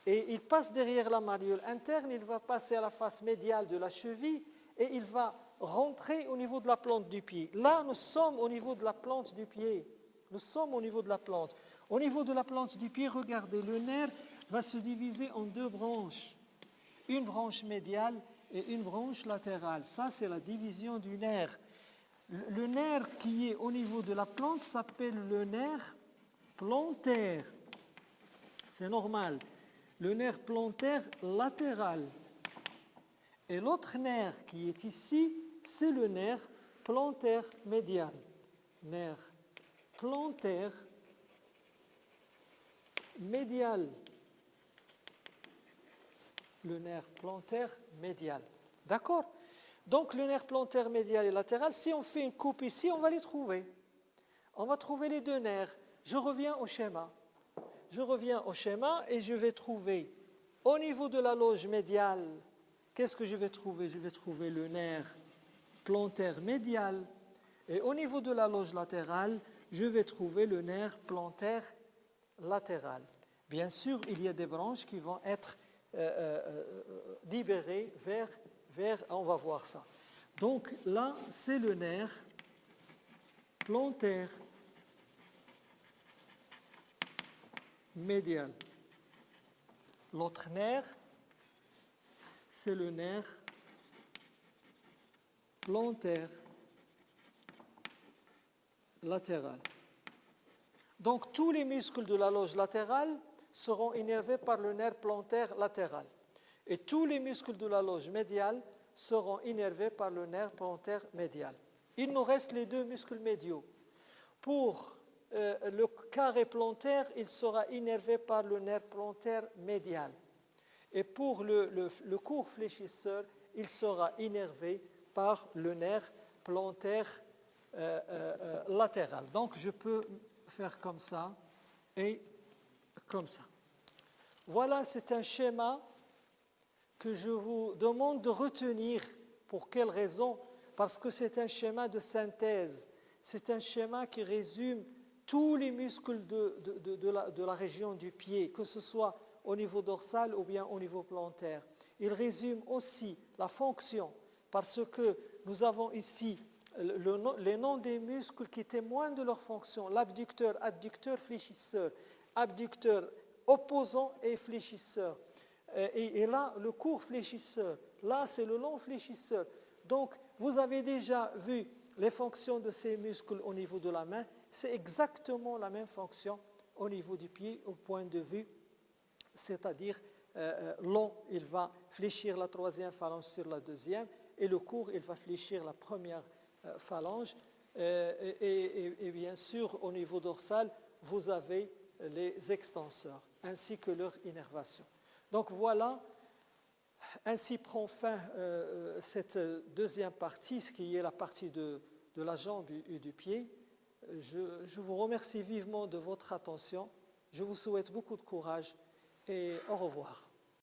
Et il passe derrière la malléole interne, il va passer à la face médiale de la cheville et il va rentrer au niveau de la plante du pied. Là, nous sommes au niveau de la plante du pied. Nous sommes au niveau de la plante. Au niveau de la plante du pied, regardez, le nerf va se diviser en 2 branches. Une branche médiale et une branche latérale. Ça, c'est la division du nerf. Le nerf qui est au niveau de la plante s'appelle le nerf plantaire. C'est normal. Le nerf plantaire latéral. Et l'autre nerf qui est ici, c'est le nerf plantaire médial. Nerf plantaire médial. Le nerf plantaire médial. D'accord? Donc le nerf plantaire médial et latéral, si on fait une coupe ici, on va les trouver. On va trouver les deux nerfs. Je reviens au schéma. Je reviens au schéma et je vais trouver, au niveau de la loge médiale, qu'est-ce que je vais trouver? Je vais trouver le nerf plantaire médial. Et au niveau de la loge latérale, je vais trouver le nerf plantaire latéral. Bien sûr, il y a des branches qui vont être libérées vers, on va voir ça. Donc là, c'est le nerf plantaire médial. L'autre nerf, c'est le nerf plantaire latéral. Donc tous les muscles de la loge latérale seront innervés par le nerf plantaire latéral. Et tous les muscles de la loge médiale seront innervés par le nerf plantaire médial. Il nous reste les deux muscles médiaux. Pour le carré plantaire, il sera innervé par le nerf plantaire médial. Et pour le court fléchisseur, il sera innervé par le nerf plantaire latéral. Donc je peux faire comme ça et comme ça. Voilà, c'est un schéma que je vous demande de retenir. Pour quelle raison? Parce que c'est un schéma de synthèse. C'est un schéma qui résume tous les muscles de la région du pied, que ce soit au niveau dorsal ou bien au niveau plantaire. Il résume aussi la fonction, parce que nous avons ici les noms des muscles qui témoignent de leur fonction: l'abducteur, adducteur, fléchisseur, abducteur, opposant et fléchisseur. Et là, le court fléchisseur, là, c'est le long fléchisseur. Donc, vous avez déjà vu les fonctions de ces muscles au niveau de la main. C'est exactement la même fonction au niveau du pied, au point de vue, c'est-à-dire long, il va fléchir la troisième phalange sur la deuxième, et le court, il va fléchir la première phalange. Et bien sûr, au niveau dorsal, vous avez les extenseurs, ainsi que leur innervation. Donc voilà, ainsi prend fin cette deuxième partie, ce qui est la partie de la jambe et du pied. Je vous remercie vivement de votre attention. Je vous souhaite beaucoup de courage et au revoir.